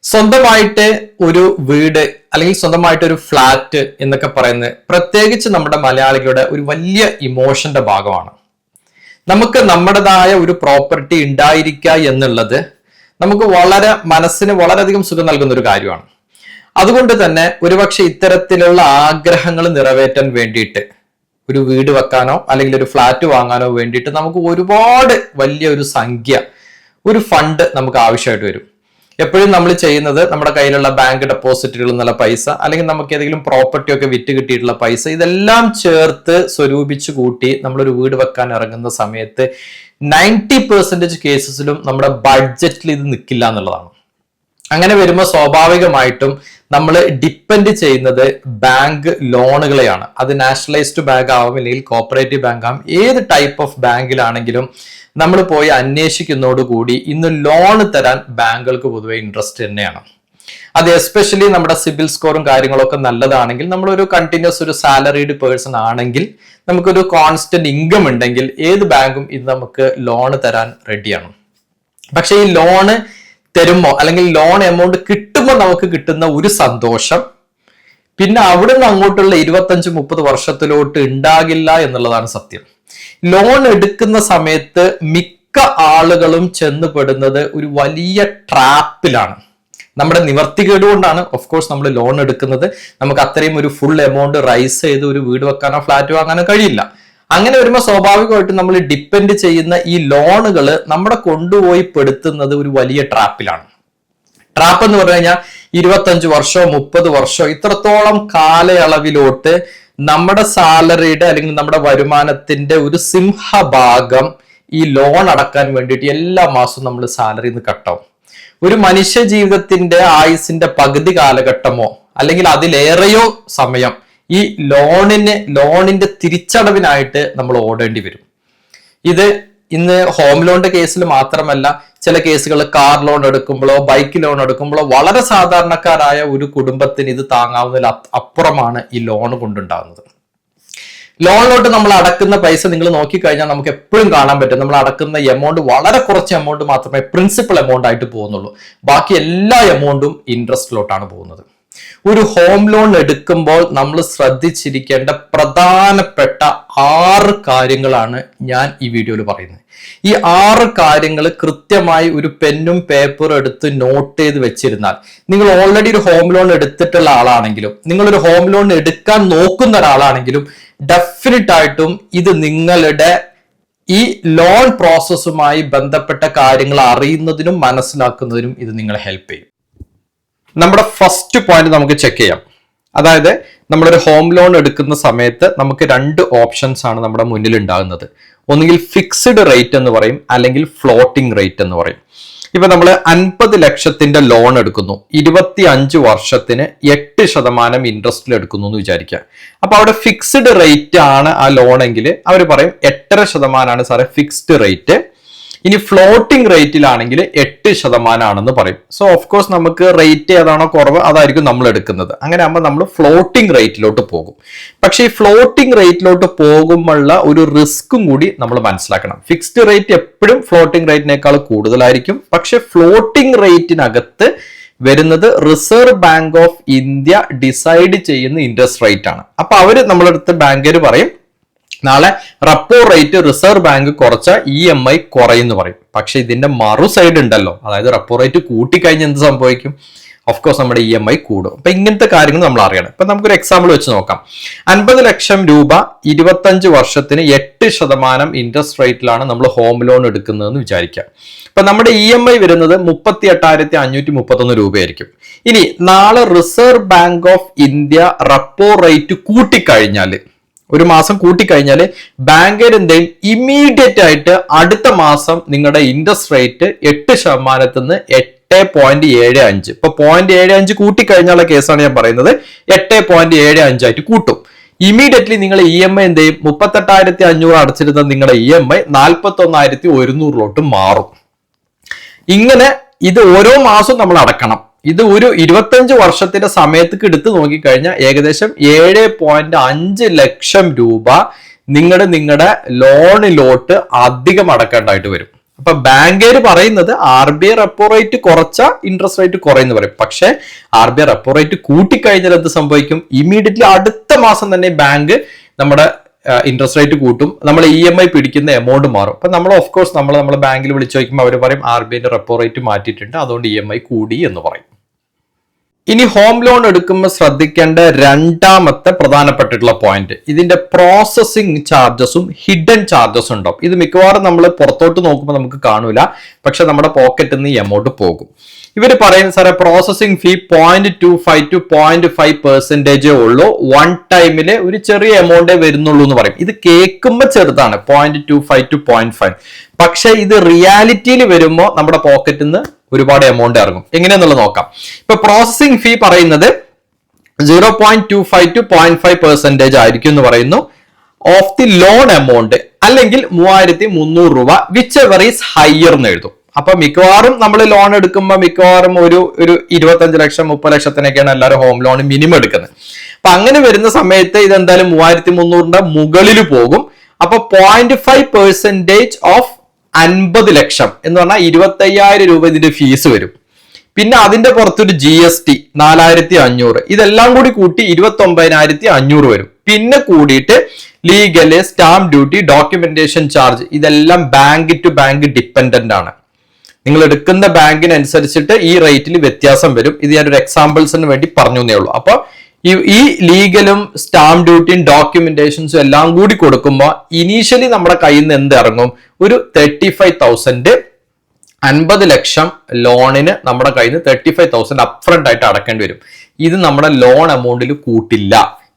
സ്വന്തമായിട്ട് ഒരു വീട് അല്ലെങ്കിൽ സ്വന്തമായിട്ട് ഒരു ഫ്ലാറ്റ് എന്നൊക്കെ പറയുന്നത് പ്രത്യേകിച്ച് നമ്മുടെ മലയാളികളുടെ ഒരു വലിയ ഇമോഷന്റെ ഭാഗമാണ്. നമുക്ക് നമ്മുടേതായ ഒരു പ്രോപ്പർട്ടി ഉണ്ടായിരിക്കുക എന്നുള്ളത് നമുക്ക് മനസ്സിന് വളരെയധികം സുഖം നൽകുന്ന ഒരു കാര്യമാണ്. അതുകൊണ്ട് തന്നെ ഒരുപക്ഷെ ഇത്തരത്തിലുള്ള ആഗ്രഹങ്ങൾ നിറവേറ്റാൻ വേണ്ടിയിട്ട് ഒരു വീട് വെക്കാനോ അല്ലെങ്കിൽ ഒരു ഫ്ലാറ്റ് വാങ്ങാനോ വേണ്ടിയിട്ട് നമുക്ക് ഒരുപാട് വലിയ ഒരു സംഖ്യ, ഒരു ഫണ്ട് നമുക്ക് ആവശ്യമായിട്ട് വരും. എപ്പോഴും നമ്മൾ ചെയ്യുന്നത് നമ്മുടെ കയ്യിലുള്ള ബാങ്ക് ഡെപ്പോസിറ്റുകളിൽ നിന്നുള്ള പൈസ അല്ലെങ്കിൽ നമുക്ക് ഏതെങ്കിലും പ്രോപ്പർട്ടി ഒക്കെ വിറ്റ് കിട്ടിയിട്ടുള്ള പൈസ ഇതെല്ലാം ചേർത്ത് സ്വരൂപിച്ചു കൂട്ടി നമ്മളൊരു വീട് വെക്കാൻ ഇറങ്ങുന്ന സമയത്ത് 90% കേസസിലും നമ്മുടെ ബഡ്ജറ്റിൽ ഇത് നിൽക്കില്ല എന്നുള്ളതാണ്. അങ്ങനെ വരുമ്പോൾ സ്വാഭാവികമായിട്ടും നമ്മൾ ഡിപ്പെൻഡ് ചെയ്യുന്നത് ബാങ്ക് ലോണുകളെയാണ്. അത് നാഷണലൈസ്ഡ് ബാങ്ക് ആവും അല്ലെങ്കിൽ കോപ്പറേറ്റീവ് ബാങ്ക് ആവും, ഏത് ടൈപ്പ് ഓഫ് ബാങ്കിലാണെങ്കിലും നമ്മൾ പോയി അന്വേഷിക്കുന്നതോടുകൂടി ഇന്ന് ലോൺ തരാൻ ബാങ്കുകൾക്ക് പൊതുവെ ഇൻട്രസ്റ്റ് തന്നെയാണ്. അത് എസ്പെഷ്യലി നമ്മുടെ സിബിൽ സ്കോറും കാര്യങ്ങളൊക്കെ നല്ലതാണെങ്കിൽ, നമ്മളൊരു കണ്ടിന്യൂസ് ഒരു സാലറീഡ് പേഴ്സൺ ആണെങ്കിൽ, നമുക്കൊരു കോൺസ്റ്റന്റ് ഇൻകം ഉണ്ടെങ്കിൽ ഏത് ബാങ്കും ഇത് നമുക്ക് ലോൺ തരാൻ റെഡിയാണ്. പക്ഷെ ഈ ലോണ് തരുമ്പോ അല്ലെങ്കിൽ ലോൺ എമൗണ്ട് കിട്ടുമ്പോൾ നമുക്ക് കിട്ടുന്ന ഒരു സന്തോഷം പിന്നെ അവിടുന്ന് അങ്ങോട്ടുള്ള 25-30 വർഷത്തിലോട്ട് ഉണ്ടാകില്ല എന്നുള്ളതാണ് സത്യം. ലോൺ എടുക്കുന്ന സമയത്ത് മിക്ക ആളുകളും ചെന്നുപെടുന്നത് ഒരു വലിയ ട്രാപ്പിലാണ്. നമ്മുടെ നിവർത്തികേട് കൊണ്ടാണ് ഓഫ് കോഴ്സ് നമ്മൾ ലോൺ എടുക്കുന്നത്. നമുക്ക് അത്രയും ഒരു ഫുൾ എമൗണ്ട് റൈസ് ചെയ്ത് ഒരു വീട് വെക്കാനോ ഫ്ലാറ്റ് വാങ്ങാനോ കഴിയില്ല. അങ്ങനെ വരുമ്പോൾ സ്വാഭാവികമായിട്ടും നമ്മൾ ഡിപ്പെൻഡ് ചെയ്യുന്ന ഈ ലോണുകൾ നമ്മളെ കൊണ്ടുപോയി പെടുത്തുന്നത് ഒരു വലിയ ട്രാപ്പിലാണ്. ട്രാപ്പ് എന്ന് പറഞ്ഞു കഴിഞ്ഞാൽ 25 വർഷമോ 30 വർഷമോ ഇത്രത്തോളം കാലയളവിലോട്ട് നമ്മുടെ സാലറിയുടെ അല്ലെങ്കിൽ നമ്മുടെ വരുമാനത്തിന്റെ ഒരു സിംഹഭാഗം ഈ ലോൺ അടക്കാൻ വേണ്ടിയിട്ട് എല്ലാ മാസവും നമ്മൾ സാലറിയിൽ നിന്ന് കട്ടാവും. ഒരു മനുഷ്യ ജീവിതത്തിന്റെ ആയുസിന്റെ പകുതി കാലഘട്ടമോ അല്ലെങ്കിൽ അതിലേറെയോ സമയം ഈ ലോണിന്റെ തിരിച്ചടവിനായിട്ട് നമ്മൾ ഓടേണ്ടി വരും. ഇത് ഇന്ന് ഹോം ലോണിന്റെ കേസിൽ മാത്രമല്ല, ചില കേസുകൾ കാർ ലോൺ എടുക്കുമ്പോഴോ ബൈക്ക് ലോൺ എടുക്കുമ്പോഴോ വളരെ സാധാരണക്കാരായ ഒരു കുടുംബത്തിന് ഇത് താങ്ങാവുന്നതിൽ അപ്പുറമാണ് ഈ ലോൺ കൊണ്ടുണ്ടാകുന്നത്. ലോണിലോട്ട് നമ്മൾ അടക്കുന്ന പൈസ നിങ്ങൾ നോക്കിക്കഴിഞ്ഞാൽ നമുക്ക് എപ്പോഴും കാണാൻ പറ്റും, നമ്മൾ അടക്കുന്ന എമൗണ്ട് വളരെ കുറച്ച് എമൗണ്ട് മാത്രമേ പ്രിൻസിപ്പൽ എമൗണ്ട് ആയിട്ട് പോകുന്നുള്ളൂ. ബാക്കി എല്ലാ എമൗണ്ടും ഇൻട്രസ്റ്റിലോട്ടാണ് പോകുന്നത്. ഒരു ഹോം ലോൺ എടുക്കുമ്പോൾ നമ്മൾ ശ്രദ്ധിച്ചിരിക്കേണ്ട പ്രധാനപ്പെട്ട 6 കാര്യങ്ങളാണ് ഞാൻ ഈ വീഡിയോയിൽ പറയുന്നത്. ഈ 6 കാര്യങ്ങൾ കൃത്യമായി ഒരു പെന്നും പേപ്പറും എടുത്ത് നോട്ട് ചെയ്ത് വെച്ചിരുന്നാൽ, നിങ്ങൾ ഓൾറെഡി ഒരു ഹോം ലോൺ എടുത്തിട്ടുള്ള ആളാണെങ്കിലും നിങ്ങളൊരു ഹോം ലോൺ എടുക്കാൻ നോക്കുന്ന ഒരാളാണെങ്കിലും ഡെഫിനറ്റ് ആയിട്ടും ഇത് നിങ്ങളുടെ ഈ ലോൺ പ്രോസസ്സുമായി ബന്ധപ്പെട്ട കാര്യങ്ങൾ അറിയുന്നതിനും മനസ്സിലാക്കുന്നതിനും ഇത് നിങ്ങളെ ഹെൽപ്പ് ചെയ്യും. നമ്മുടെ ഫസ്റ്റ് പോയിന്റ് നമുക്ക് ചെക്ക് ചെയ്യാം. അതായത് നമ്മളൊരു ഹോം ലോൺ എടുക്കുന്ന സമയത്ത് നമുക്ക് 2 ഓപ്ഷൻസ് ആണ് നമ്മുടെ മുന്നിൽ ഉണ്ടാകുന്നത്. ഒന്നുകിൽ ഫിക്സ്ഡ് റേറ്റ് എന്ന് പറയും, അല്ലെങ്കിൽ ഫ്ലോട്ടിംഗ് റേറ്റ് എന്ന് പറയും. ഇപ്പൊ നമ്മൾ 50 ലക്ഷത്തിന്റെ ലോൺ എടുക്കുന്നു, 25 വർഷത്തിന് 8% ഇൻട്രസ്റ്റിൽ എടുക്കുന്നു എന്ന് വിചാരിക്കുക. അപ്പൊ അവിടെ ഫിക്സ്ഡ് റേറ്റ് ആണ് ആ ലോൺ എങ്കിൽ അവർ പറയും 8.5% സാറേ ഫിക്സ്ഡ് റേറ്റ്. ഇനി ഫ്ലോട്ടിംഗ് റേറ്റിലാണെങ്കിൽ 8% ആണെന്ന് പറയും. സോ ഓഫ് കോഴ്സ് നമുക്ക് റേറ്റ് ഏതാണോ കുറവ് അതായിരിക്കും നമ്മൾ എടുക്കുന്നത്. അങ്ങനെ ആകുമ്പോൾ നമ്മൾ ഫ്ലോട്ടിംഗ് റേറ്റിലോട്ട് പോകും. പക്ഷേ ഈ ഫ്ലോട്ടിംഗ് റേറ്റിലോട്ട് പോകുമ്പോഴുള്ള ഒരു റിസ്ക്കും കൂടി നമ്മൾ മനസ്സിലാക്കണം. ഫിക്സ്ഡ് റേറ്റ് എപ്പോഴും ഫ്ലോട്ടിംഗ് റേറ്റിനേക്കാൾ കൂടുതലായിരിക്കും. പക്ഷെ ഫ്ലോട്ടിംഗ് റേറ്റിനകത്ത് വരുന്നത് reserve Bank of India decide ചെയ്യുന്ന ഇൻട്രസ്റ്റ് റേറ്റ് ആണ്. അപ്പൊ അവര് നമ്മളടുത്ത് ബാങ്കർ പറയും നാളെ റെപ്പോ റേറ്റ് റിസർവ് ബാങ്ക് കുറച്ച EMI കുറയെന്ന് പറയും. പക്ഷെ ഇതിന്റെ മറു സൈഡ് ഉണ്ടല്ലോ, അതായത് റെപ്പോ റേറ്റ് കൂട്ടിക്കഴിഞ്ഞ് എന്ത് സംഭവിക്കും? ഓഫ് കോഴ്സ് നമ്മുടെ EMI കൂടും. അപ്പൊ ഇങ്ങനത്തെ കാര്യങ്ങൾ നമ്മൾ അറിയണം. ഇപ്പൊ നമുക്കൊരു എക്സാമ്പിൾ വെച്ച് നോക്കാം. 50 ലക്ഷം രൂപ 25 വർഷത്തിന് 8% ഇൻട്രസ്റ്റ് റേറ്റിലാണ് നമ്മൾ ഹോം ലോൺ എടുക്കുന്നതെന്ന് വിചാരിക്കാം. അപ്പൊ നമ്മുടെ EMI വരുന്നത് 38,531 രൂപയായിരിക്കും. ഇനി നാളെ Reserve Bank of India repo rate കൂട്ടിക്കഴിഞ്ഞാൽ, ഒരു മാസം കൂട്ടിക്കഴിഞ്ഞാൽ ബാങ്കർ എന്തെയും ഇമ്മീഡിയറ്റ് ആയിട്ട് അടുത്ത മാസം നിങ്ങളുടെ ഇൻട്രസ്റ്റ് റേറ്റ് 8% നിന്ന് 8.75, ഇപ്പൊ 0.75 കൂട്ടിക്കഴിഞ്ഞാലുള്ള കേസാണ് ഞാൻ പറയുന്നത്, 8.75 ആയിട്ട് കൂട്ടും. ഇമ്മീഡിയറ്റ്ലി നിങ്ങൾ EMI എന്ത് ചെയ്യും? 38,500 അടച്ചിരുന്ന നിങ്ങളുടെ EMI 41,100 മാറും. ഇങ്ങനെ ഇത് ഓരോ മാസവും നമ്മൾ അടക്കണം. ഇത് ഒരു 25 വർഷത്തിന്റെ സമയത്തേക്ക് എടുത്ത് നോക്കിക്കഴിഞ്ഞാൽ ഏകദേശം 7.5 ലക്ഷം രൂപ നിങ്ങളുടെ ലോണിലോട്ട് അധികം അടക്കേണ്ടതായിട്ട് വരും. അപ്പൊ ബാങ്കുകാർ പറയുന്നത് RBI റെപ്പോ റേറ്റ് കുറച്ച ഇൻട്രസ്റ്റ് റേറ്റ് കുറയെന്ന് പറയും. പക്ഷെ RBI റെപ്പോ റേറ്റ് കൂട്ടിക്കഴിഞ്ഞാൽ എന്ത് സംഭവിക്കും? ഇമീഡിയറ്റ്ലി അടുത്ത മാസം തന്നെ ബാങ്ക് നമ്മുടെ ഇൻട്രസ്റ്റ് റേറ്റ് കൂട്ടും, നമ്മൾ EMI പിടിക്കുന്ന എമൗണ്ട് മാറും. അപ്പൊ നമ്മൾ ഓഫ് കോഴ്സ് നമ്മൾ ബാങ്കിൽ വിളിച്ചു ചോദിക്കുമ്പോൾ അവർ പറയും RBI റെപ്പോ റേറ്റ് മാറ്റിയിട്ടുണ്ട്, അതുകൊണ്ട് EMI കൂടി എന്ന് പറയും. ഇനി ഹോം ലോൺ എടുക്കുമ്പോൾ ശ്രദ്ധിക്കേണ്ട രണ്ടാമത്തെ പ്രധാനപ്പെട്ടിട്ടുള്ള പോയിന്റ്, ഇതിന്റെ പ്രോസസ്സിംഗ് ചാർജസും ഹിഡൻ ചാർജസും ഉണ്ടാവും. ഇത് മിക്കവാറും നമ്മൾ പുറത്തോട്ട് നോക്കുമ്പോൾ നമുക്ക് കാണൂല, പക്ഷെ നമ്മുടെ പോക്കറ്റിൽ നിന്ന് ഈ എമൗണ്ട് പോകും. ഇവർ പറയുന്നത് സാറേ പ്രോസസ്സിംഗ് ഫീ 0.25 to 0.5% ഉള്ളൂ, വൺ ടൈമില് ഒരു ചെറിയ എമൗണ്ടേ വരുന്നുള്ളൂ എന്ന് പറയും. ഇത് കേൾക്കുമ്പോൾ ചെറുതാണ് 0.25 to 0.5, പക്ഷെ ഇത് റിയാലിറ്റിയിൽ വരുമ്പോൾ നമ്മുടെ പോക്കറ്റിൽ നിന്ന് ഒരുപാട് എമൗണ്ട് ഇറങ്ങും. എങ്ങനെയാന്നുള്ളത് നോക്കാം. ഇപ്പൊ പ്രോസസ്സിംഗ് ഫീ പറയുന്നത് 0.25 to 0.5% ആയിരിക്കും എന്ന് പറയുന്നു ഓഫ് ദി ലോൺ എമൗണ്ട്, അല്ലെങ്കിൽ 3300 രൂപ, വിച്ച് എവർ ഈസ് ഹയർ എന്ന് എഴുതും. അപ്പൊ മിക്കവാറും നമ്മൾ ലോൺ എടുക്കുമ്പോൾ മിക്കവാറും ഒരു 25 ലക്ഷം 30 ലക്ഷത്തിനൊക്കെയാണ് എല്ലാവരും ഹോം ലോൺ മിനിമം എടുക്കുന്നത്. അപ്പൊ അങ്ങനെ വരുന്ന സമയത്ത് ഇത് എന്തായാലും 3300 മുകളിൽ പോകും. അപ്പൊ 0.5% ഓഫ് 50 ലക്ഷം എന്ന് പറഞ്ഞാൽ 25,000 രൂപ ഇതിന്റെ ഫീസ് വരും. പിന്നെ അതിന്റെ പുറത്തൊരു GST 4500, ഇതെല്ലാം കൂടി കൂട്ടി 29,500 വരും. പിന്നെ കൂടിയിട്ട് legal, stamp duty, documentation charge, ഇതെല്ലാം ബാങ്ക് ടു ബാങ്ക് ഡിപ്പെൻഡന്റ് ആണ്. നിങ്ങൾ എടുക്കുന്ന ബാങ്കിനനുസരിച്ചിട്ട് ഈ റേറ്റിൽ വ്യത്യാസം വരും. ഇത് ഞാനൊരു എക്സാമ്പിൾസിന് വേണ്ടി പറഞ്ഞു എന്നേ ഉള്ളൂ. അപ്പൊ ഈ ലീഗലും സ്റ്റാമ്പ് ഡ്യൂട്ടിയും ഡോക്യുമെന്റേഷൻസും എല്ലാം കൂടി കൊടുക്കുമ്പോൾ ഇനീഷ്യലി നമ്മുടെ കയ്യിൽ നിന്ന് എന്ത് ഇറങ്ങും? ഒരു 35,000, 50 ലക്ഷം ലോണിന് നമ്മുടെ കയ്യിൽ നിന്ന് 35,000 അപ്ഫ്രണ്ട് ആയിട്ട് അടക്കേണ്ടി വരും. ഇത് നമ്മുടെ ലോൺ എമൗണ്ടിൽ കൂട്ടില്ല.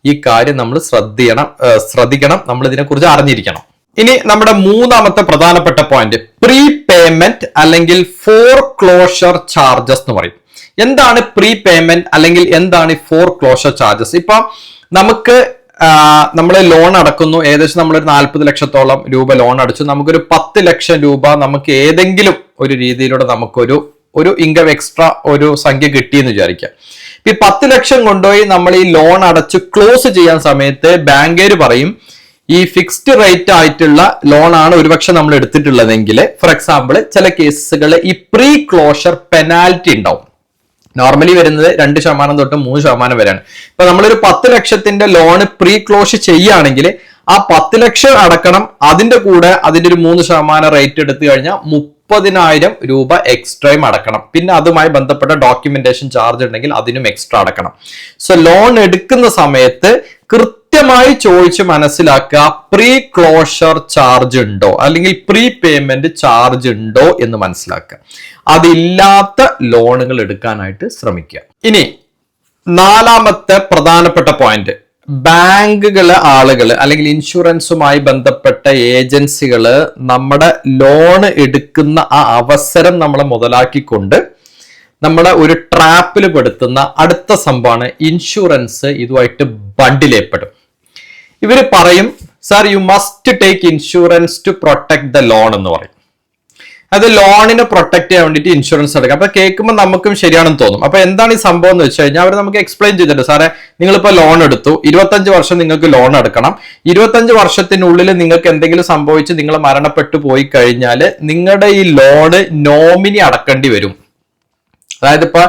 ഈ കാര്യം നമ്മൾ ശ്രദ്ധിക്കണം, നമ്മൾ ഇതിനെക്കുറിച്ച് അറിഞ്ഞിരിക്കണം. ഇനി നമ്മുടെ മൂന്നാമത്തെ പ്രധാനപ്പെട്ട പോയിന്റ്, പ്രീ പേയ്മെന്റ് അല്ലെങ്കിൽ ഫോർക്ലോഷർ ചാർജസ് എന്ന് പറയും. എന്താണ് പ്രീ പേയ്മെന്റ് അല്ലെങ്കിൽ എന്താണ് ഫോർക്ലോഷർ ചാർജസ്? ഇപ്പൊ നമ്മൾ ലോൺ അടക്കുന്നു, ഏകദേശം നമ്മളൊരു 40 ലക്ഷത്തോളം രൂപ ലോൺ അടച്ചു, നമുക്കൊരു 10 ലക്ഷം രൂപ നമുക്ക് ഏതെങ്കിലും ഒരു രീതിയിലൂടെ നമുക്കൊരു ഇൻകം എക്സ്ട്രാ ഒരു സംഖ്യ കിട്ടിയെന്ന് വിചാരിക്കാം. ഈ 10 ലക്ഷം കൊണ്ടുപോയി നമ്മൾ ഈ ലോൺ അടച്ച് ക്ലോസ് ചെയ്യാൻ സമയത്ത് ബാങ്കുകാർ പറയും ഈ ഫിക്സ്ഡ് റേറ്റ് ആയിട്ടുള്ള ലോൺ ആണ് ഒരുപക്ഷെ നമ്മൾ എടുത്തിട്ടുള്ളതെങ്കിൽ, ഫോർ എക്സാമ്പിൾ ചില കേസുകൾ ഈ പ്രീ ക്ലോഷർ പെനാൽറ്റി ഉണ്ടാവും. നോർമലി വരുന്നത് 2% തൊട്ട് 3% വരെയാണ്. ഇപ്പൊ നമ്മളൊരു 10 ലക്ഷത്തിന്റെ ലോണ് പ്രീ ക്ലോസ് ചെയ്യുകയാണെങ്കിൽ ആ 10 ലക്ഷം അടക്കണം, അതിന്റെ കൂടെ അതിന്റെ ഒരു 3% റേറ്റ് എടുത്തു കഴിഞ്ഞാൽ 30,000 രൂപ എക്സ്ട്രയും അടക്കണം. പിന്നെ അതുമായി ബന്ധപ്പെട്ട ഡോക്യുമെന്റേഷൻ ചാർജ് ഉണ്ടെങ്കിൽ അതിനും എക്സ്ട്രാ അടക്കണം. സോ ലോൺ എടുക്കുന്ന സമയത്ത് കൃത്യമായി ചോദിച്ച് മനസ്സിലാക്കുക, പ്രീ ക്ലോഷർ ചാർജ് ഉണ്ടോ അല്ലെങ്കിൽ പ്രീ പേയ്മെന്റ് ചാർജ് ഉണ്ടോ എന്ന് മനസ്സിലാക്കുക. അതില്ലാത്ത ലോണുകൾ എടുക്കാനായിട്ട് ശ്രമിക്കുക. ഇനി നാലാമത്തെ പ്രധാനപ്പെട്ട പോയിന്റ്, ബാങ്കുകള് ആളുകള് അല്ലെങ്കിൽ ഇൻഷുറൻസുമായി ബന്ധപ്പെട്ട ഏജൻസികള് നമ്മുടെ ലോൺ എടുക്കുന്ന ആ അവസരം നമ്മളെ മുതലാക്കിക്കൊണ്ട് നമ്മളെ ഒരു ട്രാപ്പിൽ പെടുത്തുന്ന അടുത്ത സംഭവമാണ് ഇൻഷുറൻസ്. ഇതുമായിട്ട് ബണ്ടിലേപ്പെടും. ഇവര് പറയും sir you must take insurance to protect the loan എന്ന് പറയും. അത് ലോണിനെ പ്രൊട്ടക്ട് ചെയ്യാൻ വേണ്ടിയിട്ട് ഇൻഷുറൻസ് എടുക്കാം. അപ്പൊ കേൾക്കുമ്പോൾ നമുക്കും ശരിയാണെന്ന് തോന്നും. അപ്പൊ എന്താണ് ഈ സംഭവം എന്ന് വെച്ച് കഴിഞ്ഞാൽ അവർ നമുക്ക് എക്സ്പ്ലെയിൻ ചെയ്തിട്ടുണ്ട്, സാറേ നിങ്ങളിപ്പോ ലോൺ എടുത്തു, 25 വർഷം നിങ്ങൾക്ക് ലോൺ എടുക്കണം, 25 വർഷത്തിനുള്ളിൽ നിങ്ങൾക്ക് എന്തെങ്കിലും സംഭവിച്ച് നിങ്ങൾ മരണപ്പെട്ടു പോയി കഴിഞ്ഞാൽ നിങ്ങളുടെ ഈ ലോണ് നോമിനി അടക്കേണ്ടി വരും. അതായത് ഇപ്പൊ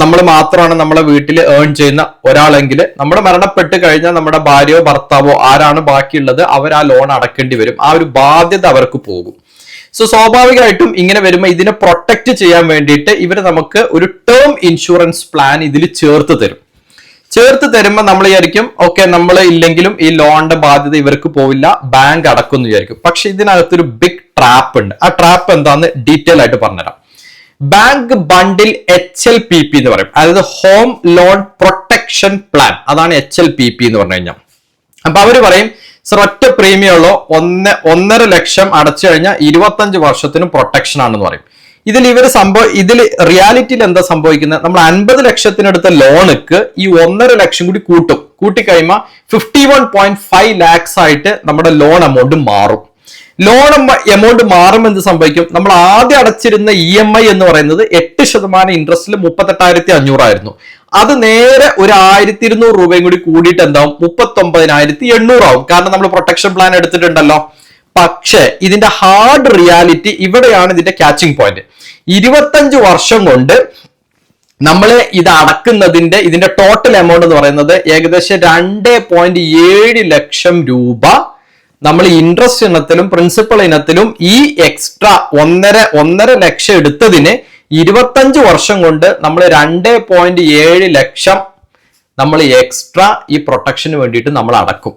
നമ്മൾ മാത്രമാണ് നമ്മളെ വീട്ടിൽ ഏൺ ചെയ്യുന്ന ഒരാളെങ്കിൽ നമ്മൾ മരണപ്പെട്ട് കഴിഞ്ഞാൽ നമ്മുടെ ഭാര്യയോ ഭർത്താവോ ആരാണ് ബാക്കിയുള്ളത് അവർ ആ ലോൺ അടക്കേണ്ടി വരും. ആ ഒരു ബാധ്യത അവർക്ക് പോകും. സോ സ്വാഭാവികമായിട്ടും ഇങ്ങനെ വരുമ്പോൾ ഇതിനെ പ്രൊട്ടക്ട് ചെയ്യാൻ വേണ്ടിയിട്ട് ഇവർ നമുക്ക് ഒരു ടേം ഇൻഷുറൻസ് പ്ലാൻ ഇതിൽ ചേർത്ത് തരുമ്പോൾ നമ്മൾ വിചാരിക്കും ഓക്കെ നമ്മൾ ഇല്ലെങ്കിലും ഈ ലോണിന്റെ ബാധ്യത ഇവർക്ക് പോവില്ല, ബാങ്ക് അടക്കുമെന്ന് വിചാരിക്കും. പക്ഷെ ഇതിനകത്തൊരു ബിഗ് ട്രാപ്പ് ഉണ്ട്. ആ ട്രാപ്പ് എന്താന്ന് ഡീറ്റെയിൽ ആയിട്ട് പറഞ്ഞുതരാം. ബാങ്ക് ബണ്ടിൽ HLPP എന്ന് പറയും, അതായത് ഹോം ലോൺ പ്രൊട്ടക്ഷൻ പ്ലാൻ. അതാണ് HLPP എന്ന് പറഞ്ഞു കഴിഞ്ഞാൽ. അപ്പൊ അവര് പറയും സർ ഒറ്റ പ്രീമിയം ഉള്ളോ 1.5 ലക്ഷം അടച്ചു കഴിഞ്ഞാൽ 25 വർഷത്തിന് പ്രൊട്ടക്ഷൻ ആണെന്ന് പറയും. ഇതിൽ റിയാലിറ്റിയിൽ എന്താ സംഭവിക്കുന്നത്? നമ്മൾ 50 ലക്ഷത്തിനടുത്ത ലോണുക്ക് ഈ 1.5 ലക്ഷം കൂടി കൂട്ടിക്കഴിയുമ്പോൾ 51.5 ലാക്സ് ആയിട്ട് നമ്മുടെ ലോൺ എമൗണ്ട് മാറും. ലോൺ എമൗണ്ട് മാറുമ്പോൾ എന്ത് സംഭവിക്കും? നമ്മൾ ആദ്യം അടച്ചിരുന്ന EMI എന്ന് പറയുന്നത് 8% ഇൻട്രസ്റ്റിൽ 38,500 ആയിരുന്നു. അത് നേരെ ഒരു 1,200 രൂപയും കൂടി കൂടിയിട്ട് എന്താവും? 39,800 ആവും. കാരണം നമ്മൾ പ്രൊട്ടക്ഷൻ പ്ലാൻ എടുത്തിട്ടുണ്ടല്ലോ. പക്ഷേ ഇതിന്റെ ഹാർഡ് റിയാലിറ്റി ഇവിടെയാണ് ഇതിന്റെ ക്യാച്ചിങ് പോയിന്റ്. 25 വർഷം കൊണ്ട് നമ്മൾ ഇത് അടക്കുന്നതിന്റെ ഇതിന്റെ ടോട്ടൽ എമൗണ്ട് എന്ന് പറയുന്നത് ഏകദേശം 2.7 ലക്ഷം രൂപ നമ്മൾ ഇൻട്രസ്റ്റ് ഇനത്തിലും പ്രിൻസിപ്പൽ ഇനത്തിലും ഈ എക്സ്ട്രാ 1.5 ലക്ഷം എടുത്തതിന് 25 വർഷം കൊണ്ട് നമ്മൾ 2.7 ലക്ഷം നമ്മൾ എക്സ്ട്രാ ഈ പ്രൊട്ടക്ഷന് വേണ്ടിയിട്ട് നമ്മൾ അടക്കും.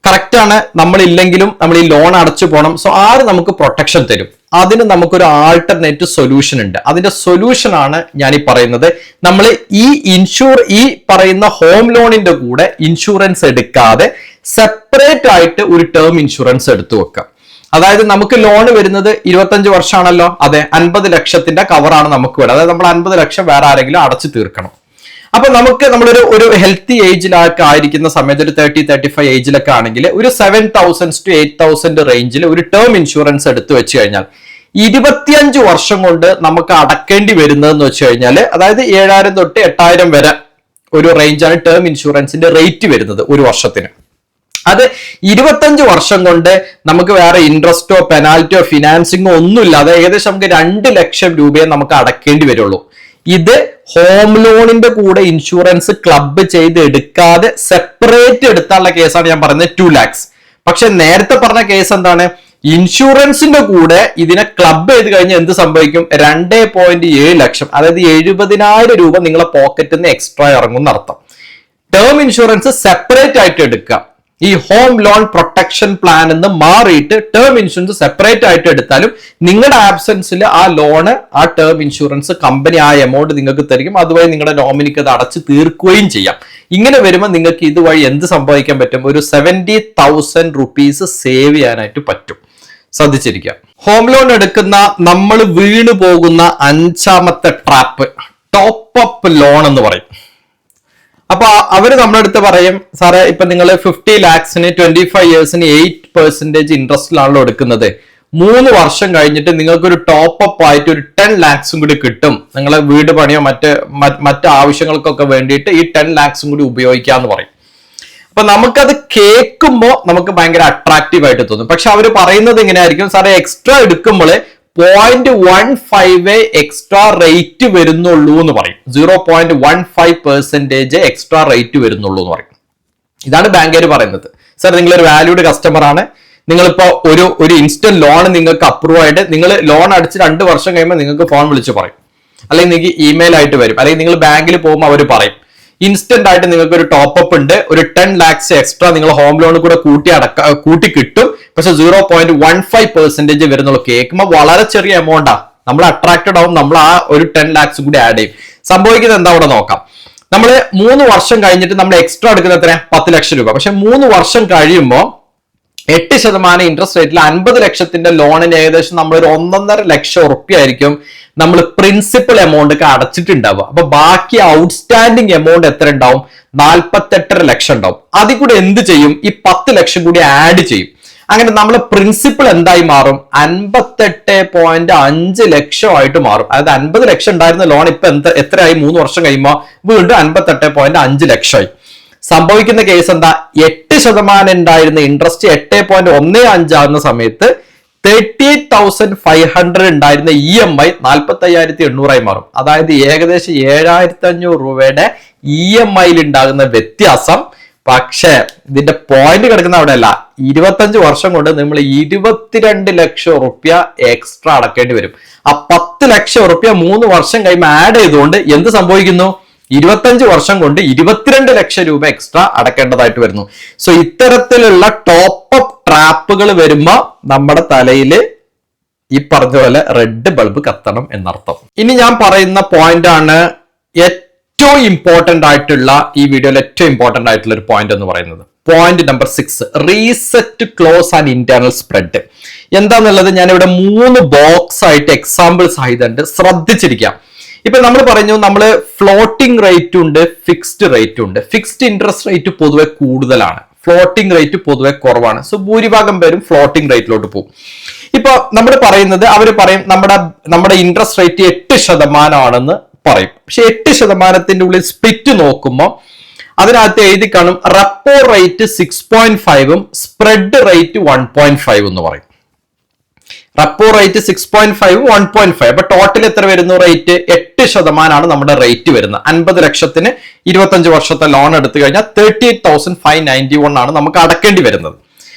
കറക്റ്റ് ആണ്. നമ്മളില്ലെങ്കിലും നമ്മൾ ഈ ലോൺ അടച്ചു പോകണം. സോ ആര് നമുക്ക് പ്രൊട്ടക്ഷൻ തരും? അതിന് നമുക്കൊരു ആൾട്ടർനേറ്റീവ് സൊല്യൂഷൻ ഉണ്ട്. അതിന്റെ സൊല്യൂഷൻ ആണ് ഞാൻ ഈ പറയുന്നത്. നമ്മൾ ഈ പറയുന്ന ഹോം ലോണിന്റെ കൂടെ ഇൻഷുറൻസ് എടുക്കാതെ സെപ്പറേറ്റ് ആയിട്ട് ഒരു ടേം ഇൻഷുറൻസ് എടുത്തു വെക്കാം. അതായത് നമുക്ക് ലോൺ വരുന്നത് 25 വർഷമാണല്ലോ. അതെ, 50 ലക്ഷത്തിന്റെ കവറാണ് നമുക്ക് വേണ്ടത്. അതായത് നമ്മൾ 50 ലക്ഷം വേറെ ആരെങ്കിലും അടച്ചു തീർക്കണം. അപ്പൊ നമ്മളൊരു ഹെൽത്തി ഏജിലൊക്കെ ആയിരിക്കുന്ന സമയത്ത് ഒരു 30-35 ഏജിലൊക്കെ ആണെങ്കിൽ ഒരു 7,000 to 8,000 റേഞ്ചിൽ ഒരു ടേം ഇൻഷുറൻസ് എടുത്തു വെച്ച് കഴിഞ്ഞാൽ 25 വർഷം കൊണ്ട് നമുക്ക് അടക്കേണ്ടി വരുന്നതെന്ന് വെച്ച് കഴിഞ്ഞാൽ, അതായത് 7,000 തൊട്ട് 8,000 വരെ ഒരു റേഞ്ചാണ് ടേം ഇൻഷുറൻസിന്റെ റേറ്റ് വരുന്നത് ഒരു വർഷത്തിന്. അത് 25 വർഷം കൊണ്ട് നമുക്ക് വേറെ ഇൻട്രസ്റ്റോ പെനാൽറ്റിയോ ഫിനാൻസിങ്ങോ ഒന്നുമില്ലാതെ ഏകദേശം നമുക്ക് 2 ലക്ഷം രൂപയെ നമുക്ക് അടക്കേണ്ടി വരുള്ളൂ. ഇത് ഹോം ലോണിന്റെ കൂടെ ഇൻഷുറൻസ് ക്ലബ് ചെയ്ത് എടുക്കാതെ സെപ്പറേറ്റ് എടുത്താനുള്ള കേസാണ് ഞാൻ പറയുന്നത് 2 lakhs. പക്ഷെ നേരത്തെ പറഞ്ഞ കേസ് എന്താണ്? ഇൻഷുറൻസിന്റെ കൂടെ ഇതിനെ ക്ലബ് ചെയ്ത് കഴിഞ്ഞാൽ എന്ത് സംഭവിക്കും? 2.7 ലക്ഷം, അതായത് 70,000 രൂപ നിങ്ങളെ പോക്കറ്റിൽ നിന്ന് എക്സ്ട്രാ ഇറങ്ങും എന്നർത്ഥം. ടേം ഇൻഷുറൻസ് സെപ്പറേറ്റ് ആയിട്ട് എടുക്കുക. ഈ ഹോം ലോൺ പ്രൊട്ടക്ഷൻ പ്ലാൻ എന്ന് മാറിയിട്ട് ടേം ഇൻഷുറൻസ് സെപ്പറേറ്റ് ആയിട്ട് എടുത്താലും നിങ്ങളുടെ ആബ്സെൻസിൽ ആ ലോണ് ആ ടേം ഇൻഷുറൻസ് കമ്പനി ആ എമൗണ്ട് നിങ്ങൾക്ക് തരികയും അതുവഴി നിങ്ങളുടെ നോമിനിക്ക് അത് അടച്ചു തീർക്കുകയും ചെയ്യാം. ഇങ്ങനെ വരുമ്പോൾ നിങ്ങൾക്ക് ഇതുവഴി എന്ത് സംഭവിക്കാൻ പറ്റും? ഒരു 70,000 റുപ്പീസ് സേവ് ചെയ്യാനായിട്ട് പറ്റും. ശ്രദ്ധിച്ചിരിക്കുക. ഹോം ലോൺ എടുക്കുന്ന നമ്മൾ വീണു പോകുന്ന 5ാമത്തെ ട്രാപ്പ് ടോപ്പ് അപ്പ് ലോൺ എന്ന് പറയും. അപ്പൊ അവര് നമ്മുടെ അടുത്ത് പറയും, സാറേ ഇപ്പൊ നിങ്ങൾ 50 lakhsന് 25 yearsന് 8% ഇൻട്രസ്റ്റിലാണല്ലോ എടുക്കുന്നത്. 3 വർഷം കഴിഞ്ഞിട്ട് നിങ്ങൾക്ക് ഒരു ടോപ്പ് അപ്പ് ആയിട്ട് ഒരു 10 lakhs കൂടി കിട്ടും. നിങ്ങളെ വീട് പണിയോ മറ്റ് ആവശ്യങ്ങൾക്കൊക്കെ വേണ്ടിയിട്ട് ഈ 10 lakhs കൂടി ഉപയോഗിക്കാന്ന് പറയും. അപ്പൊ നമുക്കത് കേൾക്കുമ്പോൾ നമുക്ക് ഭയങ്കര അട്രാക്റ്റീവ് ആയിട്ട് തോന്നും. പക്ഷെ അവർ പറയുന്നത് ഇങ്ങനെയായിരിക്കും, സാറേ എക്സ്ട്രാ എടുക്കുമ്പോൾ 0.15 എക്സ്ട്രാ റേറ്റ് വരുന്നുള്ളൂ എന്ന് പറയും. 0.15% എക്സ്ട്രാ റേറ്റ് വരുന്നുള്ളൂ എന്ന് പറയും. ഇതാണ് ബാങ്കുകാർ പറയുന്നത്. സാർ നിങ്ങളൊരു വാല്യൂഡ് കസ്റ്റമർ ആണ്, നിങ്ങളിപ്പോ ഒരു ഇൻസ്റ്റന്റ് ലോൺ നിങ്ങൾക്ക് അപ്രൂവ് ആയിട്ട് നിങ്ങൾ ലോൺ അടിച്ച് 2 വർഷം കഴിയുമ്പോൾ നിങ്ങൾക്ക് ഫോൺ വിളിച്ച് പറയും, അല്ലെങ്കിൽ നിങ്ങൾക്ക് ഇമെയിൽ ആയിട്ട് വരും, അല്ലെങ്കിൽ നിങ്ങൾ ബാങ്കിൽ പോകുമ്പോൾ അവർ പറയും ഇൻസ്റ്റന്റ് ആയിട്ട് നിങ്ങൾക്ക് ഒരു ടോപ്പ് അപ്പ് ഉണ്ട്, ഒരു 10 lakhs എക്സ്ട്രാ നിങ്ങൾ ഹോം ലോൺ കൂടെ കൂട്ടി കിട്ടും, പക്ഷെ 0.15% വരുന്നുള്ളൂ. കേൾക്കുമ്പോൾ വളരെ ചെറിയ എമൗണ്ടാ, നമ്മൾ അട്രാക്റ്റഡ് ആവും, നമ്മൾ ആ ഒരു 10 lakhs കൂടി ആഡ് ചെയ്യും. സംഭവിക്കുന്നത് എന്താ അവിടെ നോക്കാം. നമ്മൾ 3 വർഷം കഴിഞ്ഞിട്ട് നമ്മൾ എക്സ്ട്രാ എടുക്കുന്ന എത്ര? 10 ലക്ഷം രൂപ. പക്ഷെ 3 വർഷം കഴിയുമ്പോൾ 8% ഇൻട്രസ്റ്റ് റേറ്റിൽ 50 ലക്ഷത്തിന്റെ ലോണിന് ഏകദേശം നമ്മൾ ഒരു 1.5 ലക്ഷം ഉറുപ്പ്യ ആയിരിക്കും നമ്മൾ പ്രിൻസിപ്പൽ എമൗണ്ട് ഒക്കെ അടച്ചിട്ടുണ്ടാവുക. അപ്പൊ ബാക്കി ഔട്ട്സ്റ്റാൻഡിങ് എമൗണ്ട് എത്ര ഉണ്ടാവും? 48.5 ലക്ഷം ഉണ്ടാവും. അതിൽ കൂടെ എന്ത് ചെയ്യും? ഈ 10 ലക്ഷം കൂടി ആഡ് ചെയ്യും. അങ്ങനെ നമ്മളെ പ്രിൻസിപ്പൽ എന്തായി മാറും? 58.5 ലക്ഷമായിട്ട് മാറും. അതായത് 50 ലക്ഷം ഉണ്ടായിരുന്ന ലോൺ ഇപ്പൊ എത്രയായി? 3 വർഷം കഴിയുമ്പോൾ വീണ്ടും 58.5 ലക്ഷമായി. സംഭവിക്കുന്ന കേസ് എന്താ? 8% ഉണ്ടായിരുന്ന ഇൻട്രസ്റ്റ് 8.15 ആകുന്ന സമയത്ത് 38,500 ഉണ്ടായിരുന്ന EMI 45,800 മാറും. അതായത് ഏകദേശം 7,500 രൂപയുടെ EMIയിൽ ഉണ്ടാകുന്ന വ്യത്യാസം. പക്ഷേ ഇതിന്റെ പോയിന്റ് കിടക്കുന്ന അവിടെ അല്ല. 25 വർഷം കൊണ്ട് നമ്മൾ 22 ലക്ഷം റുപ്യ എക്സ്ട്രാ അടക്കേണ്ടി വരും. ആ 10 ലക്ഷം റുപ്യ 3 വർഷം കഴിയുമ്പോൾ ആഡ് ചെയ്തുകൊണ്ട് എന്ത് സംഭവിക്കുന്നു? 25 വർഷം കൊണ്ട് 22 ലക്ഷം രൂപ എക്സ്ട്രാ അടക്കേണ്ടതായിട്ട് വരുന്നു. സോ ഇത്തരത്തിലുള്ള ടോപ്പ് അപ്പ് ട്രാപ്പുകൾ വരുമ്പോ നമ്മുടെ തലയിൽ ഈ പറഞ്ഞ പോലെ റെഡ് ബൾബ് കത്തണം എന്നർത്ഥം. ഇനി ഞാൻ പറയുന്ന പോയിന്റ് ആണ് ഏറ്റവും ഇമ്പോർട്ടന്റ് ആയിട്ടുള്ള, ഈ വീഡിയോയിൽ ഏറ്റവും ഇമ്പോർട്ടന്റ് ആയിട്ടുള്ള ഒരു പോയിന്റ് എന്ന് പറയുന്നത് point number 6, reset clause and internal spread. എന്താന്നുള്ളത് ഞാൻ ഇവിടെ 3 ബോക്സ് ആയിട്ട് എക്സാമ്പിൾസ് ആയതുണ്ട്, ശ്രദ്ധിച്ചിരിക്കാം. ഇപ്പൊ നമ്മൾ പറഞ്ഞു, നമ്മൾ ഫ്ലോട്ടിംഗ് റേറ്റ് ഉണ്ട്, ഫിക്സ്ഡ് റേറ്റ് ഉണ്ട്. ഫിക്സ്ഡ് ഇൻട്രസ്റ്റ് റേറ്റ് പൊതുവെ കൂടുതലാണ്, ഫ്ലോട്ടിംഗ് റേറ്റ് പൊതുവെ കുറവാണ്. സോ ഭൂരിഭാഗം പേരും ഫ്ലോട്ടിംഗ് റേറ്റിലോട്ട് പോകും. ഇപ്പൊ നമ്മൾ പറയുന്നത്, അവർ പറയും നമ്മുടെ ഇൻട്രസ്റ്റ് റേറ്റ് 8% ആണെന്ന് പറയും. പക്ഷെ 8%ന്റെ ഉള്ളിൽ സ്പ്ലിറ്റ് നോക്കുമ്പോൾ അതിനകത്ത് എഴുതി കാണും റെപ്പോ റേറ്റ് 6.5 സ്പ്രെഡ് റേറ്റ് 1.5 എന്ന് പറയും. Repo rate 6.5 1.5. അപ്പൊ ടോട്ടൽ എത്ര വരുന്നു? റേറ്റ് 8% നമ്മുടെ റേറ്റ് വരുന്നത്. 50 ലക്ഷത്തിന് 25 വർഷത്തെ ലോൺ എടുത്തു കഴിഞ്ഞാൽ 38,591 ആണ് നമുക്ക് അടക്കേണ്ടി വരുന്നത്.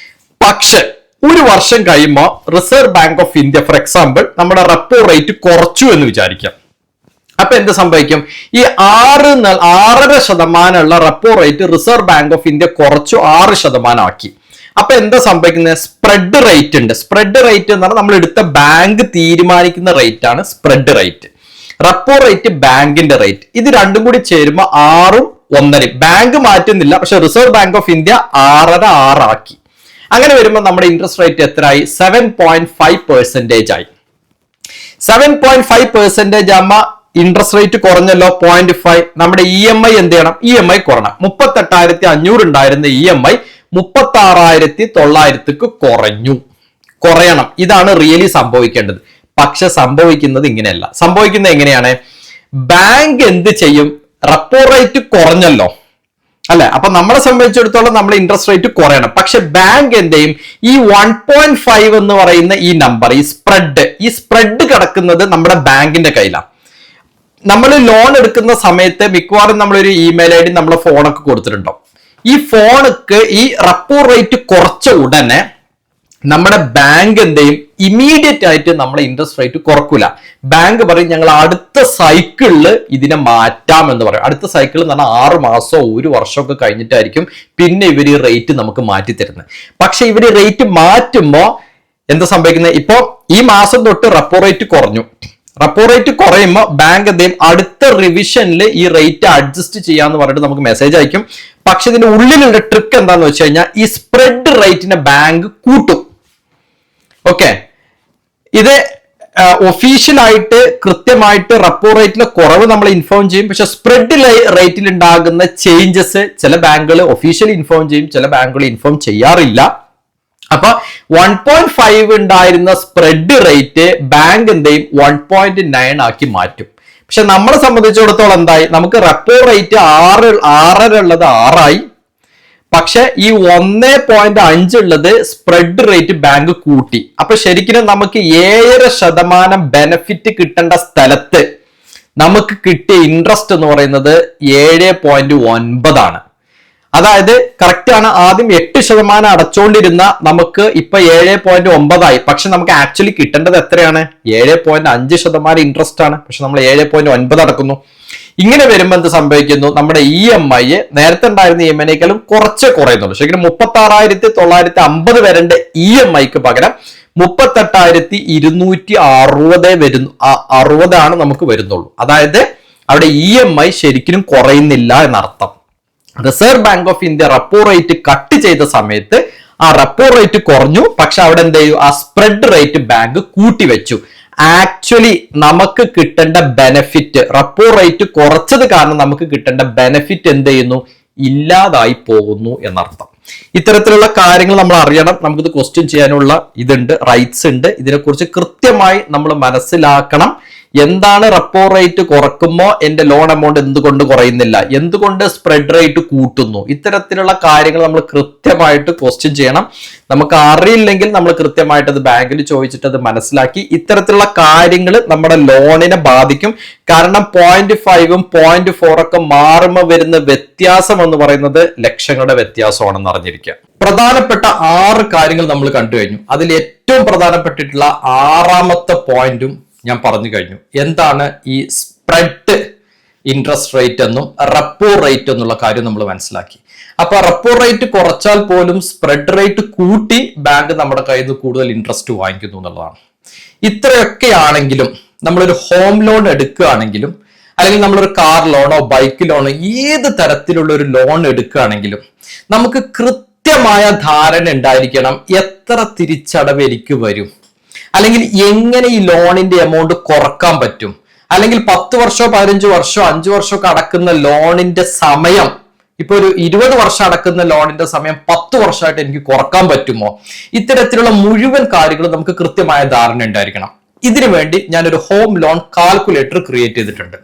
പക്ഷെ ഒരു വർഷം കഴിയുമ്പോൾ reserve Bank of India for example നമ്മുടെ റെപ്പോ റേറ്റ് കുറച്ചു എന്ന് വിചാരിക്കാം. അപ്പൊ എന്ത് സംഭവിക്കും? ഈ 6.5% repo rate reserve Bank of India കുറച്ചു 6% ആക്കി. അപ്പൊ എന്താ സംഭവിക്കുന്നത്? സ്പ്രെഡ് റേറ്റ് ഉണ്ട്. സ്പ്രെഡ് റേറ്റ് എന്ന് പറഞ്ഞാൽ നമ്മൾ എടുത്ത ബാങ്ക് തീരുമാനിക്കുന്ന റേറ്റ് ആണ് സ്പ്രെഡ് റേറ്റ്. റെപ്പോ റേറ്റ് ബാങ്കിന്റെ റേറ്റ്. ഇത് രണ്ടും കൂടി ചേരുമ്പോൾ 6ഉം 1.5. ബാങ്ക് മാറ്റുന്നില്ല, പക്ഷെ റിസർവ് ബാങ്ക് ഓഫ് ഇന്ത്യ 6.5 ആക്കി. അങ്ങനെ വരുമ്പോൾ നമ്മുടെ ഇൻട്രസ്റ്റ് റേറ്റ് എത്രയായി? 7.5% ആയി. 7.5% ആകുമ്പോൾ ഇൻട്രസ്റ്റ് റേറ്റ് കുറഞ്ഞല്ലോ, 0.5. നമ്മുടെ EMI എന്ത് ചെയ്യണം? EMI കുറയണം. 38,500 ഉണ്ടായിരുന്ന EMI 36,900 കുറയണം. ഇതാണ് റിയലി സംഭവിക്കേണ്ടത്. പക്ഷെ സംഭവിക്കുന്നത് ഇങ്ങനെയല്ല. സംഭവിക്കുന്നത് എങ്ങനെയാണ്? ബാങ്ക് എന്ത് ചെയ്യും? റെപ്പോ റേറ്റ് കുറഞ്ഞല്ലോ അല്ലെ, അപ്പൊ നമ്മളെ സംബന്ധിച്ചിടത്തോളം നമ്മുടെ ഇൻട്രസ്റ്റ് റേറ്റ് കുറയണം. പക്ഷെ ബാങ്ക് എന്ത് ചെയ്യും? ഈ 1.5 എന്ന് പറയുന്ന ഈ നമ്പർ, ഈ സ്പ്രെഡ് കിടക്കുന്നത് നമ്മുടെ ബാങ്കിന്റെ കയ്യിലാണ്. നമ്മൾ ലോൺ എടുക്കുന്ന സമയത്ത് മിക്കവാറും നമ്മളൊരു ഇമെയിൽ ID നമ്മളെ ഫോണൊക്കെ കൊടുത്തിട്ടുണ്ടാവും. ഈ ഫോണൊക്കെ ഈ റെപ്പോ റേറ്റ് കുറച്ച ഉടനെ നമ്മുടെ ബാങ്ക് എന്ത് ചെയ്യും? ഇമീഡിയറ്റ് ആയിട്ട് നമ്മളെ ഇൻട്രസ്റ്റ് റേറ്റ് കുറക്കൂല. ബാങ്ക് പറയും ഞങ്ങൾ അടുത്ത സൈക്കിളിൽ ഇതിനെ മാറ്റാം എന്ന് പറയും. അടുത്ത സൈക്കിൾ എന്ന് പറഞ്ഞാൽ 6 മാസമോ 1 വർഷമൊക്കെ കഴിഞ്ഞിട്ടായിരിക്കും പിന്നെ ഇവർ ഈ റേറ്റ് നമുക്ക് മാറ്റി തരുന്നത്. പക്ഷെ ഇവര് റേറ്റ് മാറ്റുമ്പോൾ എന്താ സംഭവിക്കുന്നത്? ഇപ്പൊ ഈ മാസം തൊട്ട് റെപ്പോ റേറ്റ് കുറഞ്ഞു. റെപ്പോ റേറ്റ് കുറയുമ്പോൾ ബാങ്ക് എന്ത് ചെയ്യും? അടുത്ത റിവിഷനിൽ ഈ റേറ്റ് അഡ്ജസ്റ്റ് ചെയ്യാന്ന് പറഞ്ഞിട്ട് നമുക്ക് മെസ്സേജ് അയക്കും. പക്ഷെ ഇതിന്റെ ഉള്ളിലുള്ള ട്രിക്ക് എന്താന്ന് വെച്ച് കഴിഞ്ഞാൽ ഈ സ്പ്രെഡ് റേറ്റിനെ ബാങ്ക് കൂട്ടും. ഓക്കെ, ഇത് ഒഫീഷ്യലായിട്ട് കൃത്യമായിട്ട് റെപ്പോ റേറ്റിലെ കുറവ് നമ്മൾ ഇൻഫോം ചെയ്യും. പക്ഷെ സ്പ്രെഡ് റേറ്റിൽ ഉണ്ടാകുന്ന ചേഞ്ചസ് ചില ബാങ്കുകൾ ഒഫീഷ്യലി ഇൻഫോം ചെയ്യും, ചില ബാങ്കുകൾ ഇൻഫോം ചെയ്യാറില്ല. അപ്പൊ 1.5 ഉണ്ടായിരുന്ന സ്പ്രെഡ് റേറ്റ് ബാങ്ക് എന്ത് ചെയ്യും? 1.9 ആക്കി മാറ്റും. പക്ഷെ നമ്മളെ സംബന്ധിച്ചിടത്തോളം എന്തായി? നമുക്ക് റെപ്പോ റേറ്റ് 6.5 ഉള്ളത് 6 ആയി. പക്ഷെ ഈ 1.5 ഉള്ളത് സ്പ്രെഡ് റേറ്റ് ബാങ്ക് കൂട്ടി. അപ്പൊ ശരിക്കും നമുക്ക് 7% ബെനിഫിറ്റ് കിട്ടേണ്ട സ്ഥലത്ത് നമുക്ക് കിട്ടിയ ഇൻട്രസ്റ്റ് എന്ന് പറയുന്നത് 7.9 ആണ്. അതായത് കറക്റ്റ് ആണ്. ആദ്യം 8% അടച്ചോണ്ടിരുന്ന നമുക്ക് ഇപ്പൊ 7.9 ആയി. പക്ഷെ നമുക്ക് ആക്ച്വലി കിട്ടേണ്ടത് എത്രയാണ്? 7.5% ഇൻട്രസ്റ്റ് ആണ്. പക്ഷെ നമ്മൾ 7.9 അടക്കുന്നു. ഇങ്ങനെ വരുമ്പോൾ എന്ത് സംഭവിക്കുന്നു? നമ്മുടെ EMI നേരത്തെ ഉണ്ടായിരുന്ന EMI-നേക്കാളും കുറച്ച് കുറയുന്നുള്ളൂ. ശരിക്കും 36,950 വരേണ്ട EMI-ക്ക് പകരം 38,260 വരുന്നു. 60 ആണ് നമുക്ക് വരുന്നുള്ളൂ. അതായത് അവിടെ EMI ശരിക്കും കുറയുന്നില്ല എന്നർത്ഥം. Reserve Bank of India repo rate cut ചെയ്ത സമയത്ത് ആ റെപ്പോ റേറ്റ് കുറഞ്ഞു. പക്ഷെ അവിടെ എന്ത് ചെയ്യും? ആ സ്പ്രെഡ് റേറ്റ് ബാങ്ക് കൂട്ടി വെച്ചു. ആക്ച്വലി നമുക്ക് കിട്ടേണ്ട ബെനിഫിറ്റ്, റെപ്പോ റേറ്റ് കുറച്ചത് കാരണം നമുക്ക് കിട്ടേണ്ട ബെനിഫിറ്റ് എന്ത് ചെയ്യുന്നു? ഇല്ലാതായി പോകുന്നു എന്നർത്ഥം. ഇത്തരത്തിലുള്ള കാര്യങ്ങൾ നമ്മൾ അറിയണം. നമുക്കിത് ക്വസ്റ്റ്യൻ ചെയ്യാനുള്ള ഇതുണ്ട്, റൈറ്റ്സ് ഉണ്ട്. ഇതിനെക്കുറിച്ച് കൃത്യമായി നമ്മൾ മനസ്സിലാക്കണം. എന്താണ് റെപ്പോ റേറ്റ് കുറക്കുമ്പോൾ എന്റെ ലോൺ എമൗണ്ട് എന്തുകൊണ്ട് കുറയുന്നില്ല, എന്തുകൊണ്ട് സ്പ്രെഡ് റേറ്റ് കൂട്ടുന്നു, ഇത്തരത്തിലുള്ള കാര്യങ്ങൾ നമ്മൾ കൃത്യമായിട്ട് ക്വസ്റ്റ്യൻ ചെയ്യണം. നമുക്ക് അറിയില്ലെങ്കിൽ നമ്മൾ കൃത്യമായിട്ട് അത് ബാങ്കിൽ ചോദിച്ചിട്ട് അത് മനസ്സിലാക്കി. ഇത്തരത്തിലുള്ള കാര്യങ്ങൾ നമ്മുടെ ലോണിനെ ബാധിക്കും. കാരണം 0.5ഉം 0.4 ഒക്കെ മാറുമ്പോൾ വരുന്ന വ്യത്യാസം എന്ന് പറയുന്നത് ലക്ഷങ്ങളുടെ വ്യത്യാസമാണെന്ന് അറിഞ്ഞിരിക്കുക. പ്രധാനപ്പെട്ട 6 കാര്യങ്ങൾ നമ്മൾ കണ്ടു കഴിഞ്ഞു. അതിൽ ഏറ്റവും പ്രധാനപ്പെട്ടിട്ടുള്ള 6ാമത്തെ പോയിന്റും ഞാൻ പറഞ്ഞു കഴിഞ്ഞു. എന്താണ് ഈ സ്പ്രെഡ് ഇൻട്രസ്റ്റ് റേറ്റ് എന്നും റെപ്പോ റേറ്റ് എന്നുള്ള കാര്യം നമ്മൾ മനസ്സിലാക്കി. അപ്പൊ റെപ്പോ റേറ്റ് കുറച്ചാൽ പോലും സ്പ്രെഡ് റേറ്റ് കൂട്ടി ബാങ്ക് നമ്മുടെ കയ്യിൽ നിന്ന് കൂടുതൽ ഇൻട്രസ്റ്റ് വാങ്ങിക്കുന്നു എന്നുള്ളതാണ്. ഇത്രയൊക്കെ ആണെങ്കിലും നമ്മളൊരു ഹോം ലോൺ എടുക്കുകയാണെങ്കിലും അല്ലെങ്കിൽ നമ്മളൊരു കാർ ലോണോ ബൈക്ക് ലോണോ ഏത് തരത്തിലുള്ള ഒരു ലോൺ എടുക്കുകയാണെങ്കിലും നമുക്ക് കൃത്യമായ ധാരണ ഉണ്ടായിരിക്കണം. എത്ര തിരിച്ചടവ് എനിക്ക് വരും, അല്ലെങ്കിൽ എങ്ങനെ ഈ ലോണിന്റെ എമൗണ്ട് കുറക്കാൻ പറ്റും, അല്ലെങ്കിൽ 10 വർഷമോ 15 വർഷമോ 5 വർഷമോ ഒക്കെ അടക്കുന്ന ലോണിന്റെ സമയം, ഇപ്പൊ ഒരു 20 വർഷം അടക്കുന്ന ലോണിന്റെ സമയം 10 വർഷമായിട്ട് എനിക്ക് കുറക്കാൻ പറ്റുമോ? ഇത്തരത്തിലുള്ള മുഴുവൻ കാര്യങ്ങളും നമുക്ക് കൃത്യമായ ധാരണ ഉണ്ടായിരിക്കണം. ഇതിനു വേണ്ടി ഞാനൊരു ഹോം ലോൺ കാൽക്കുലേറ്റർ ക്രിയേറ്റ് ചെയ്തിട്ടുണ്ട്.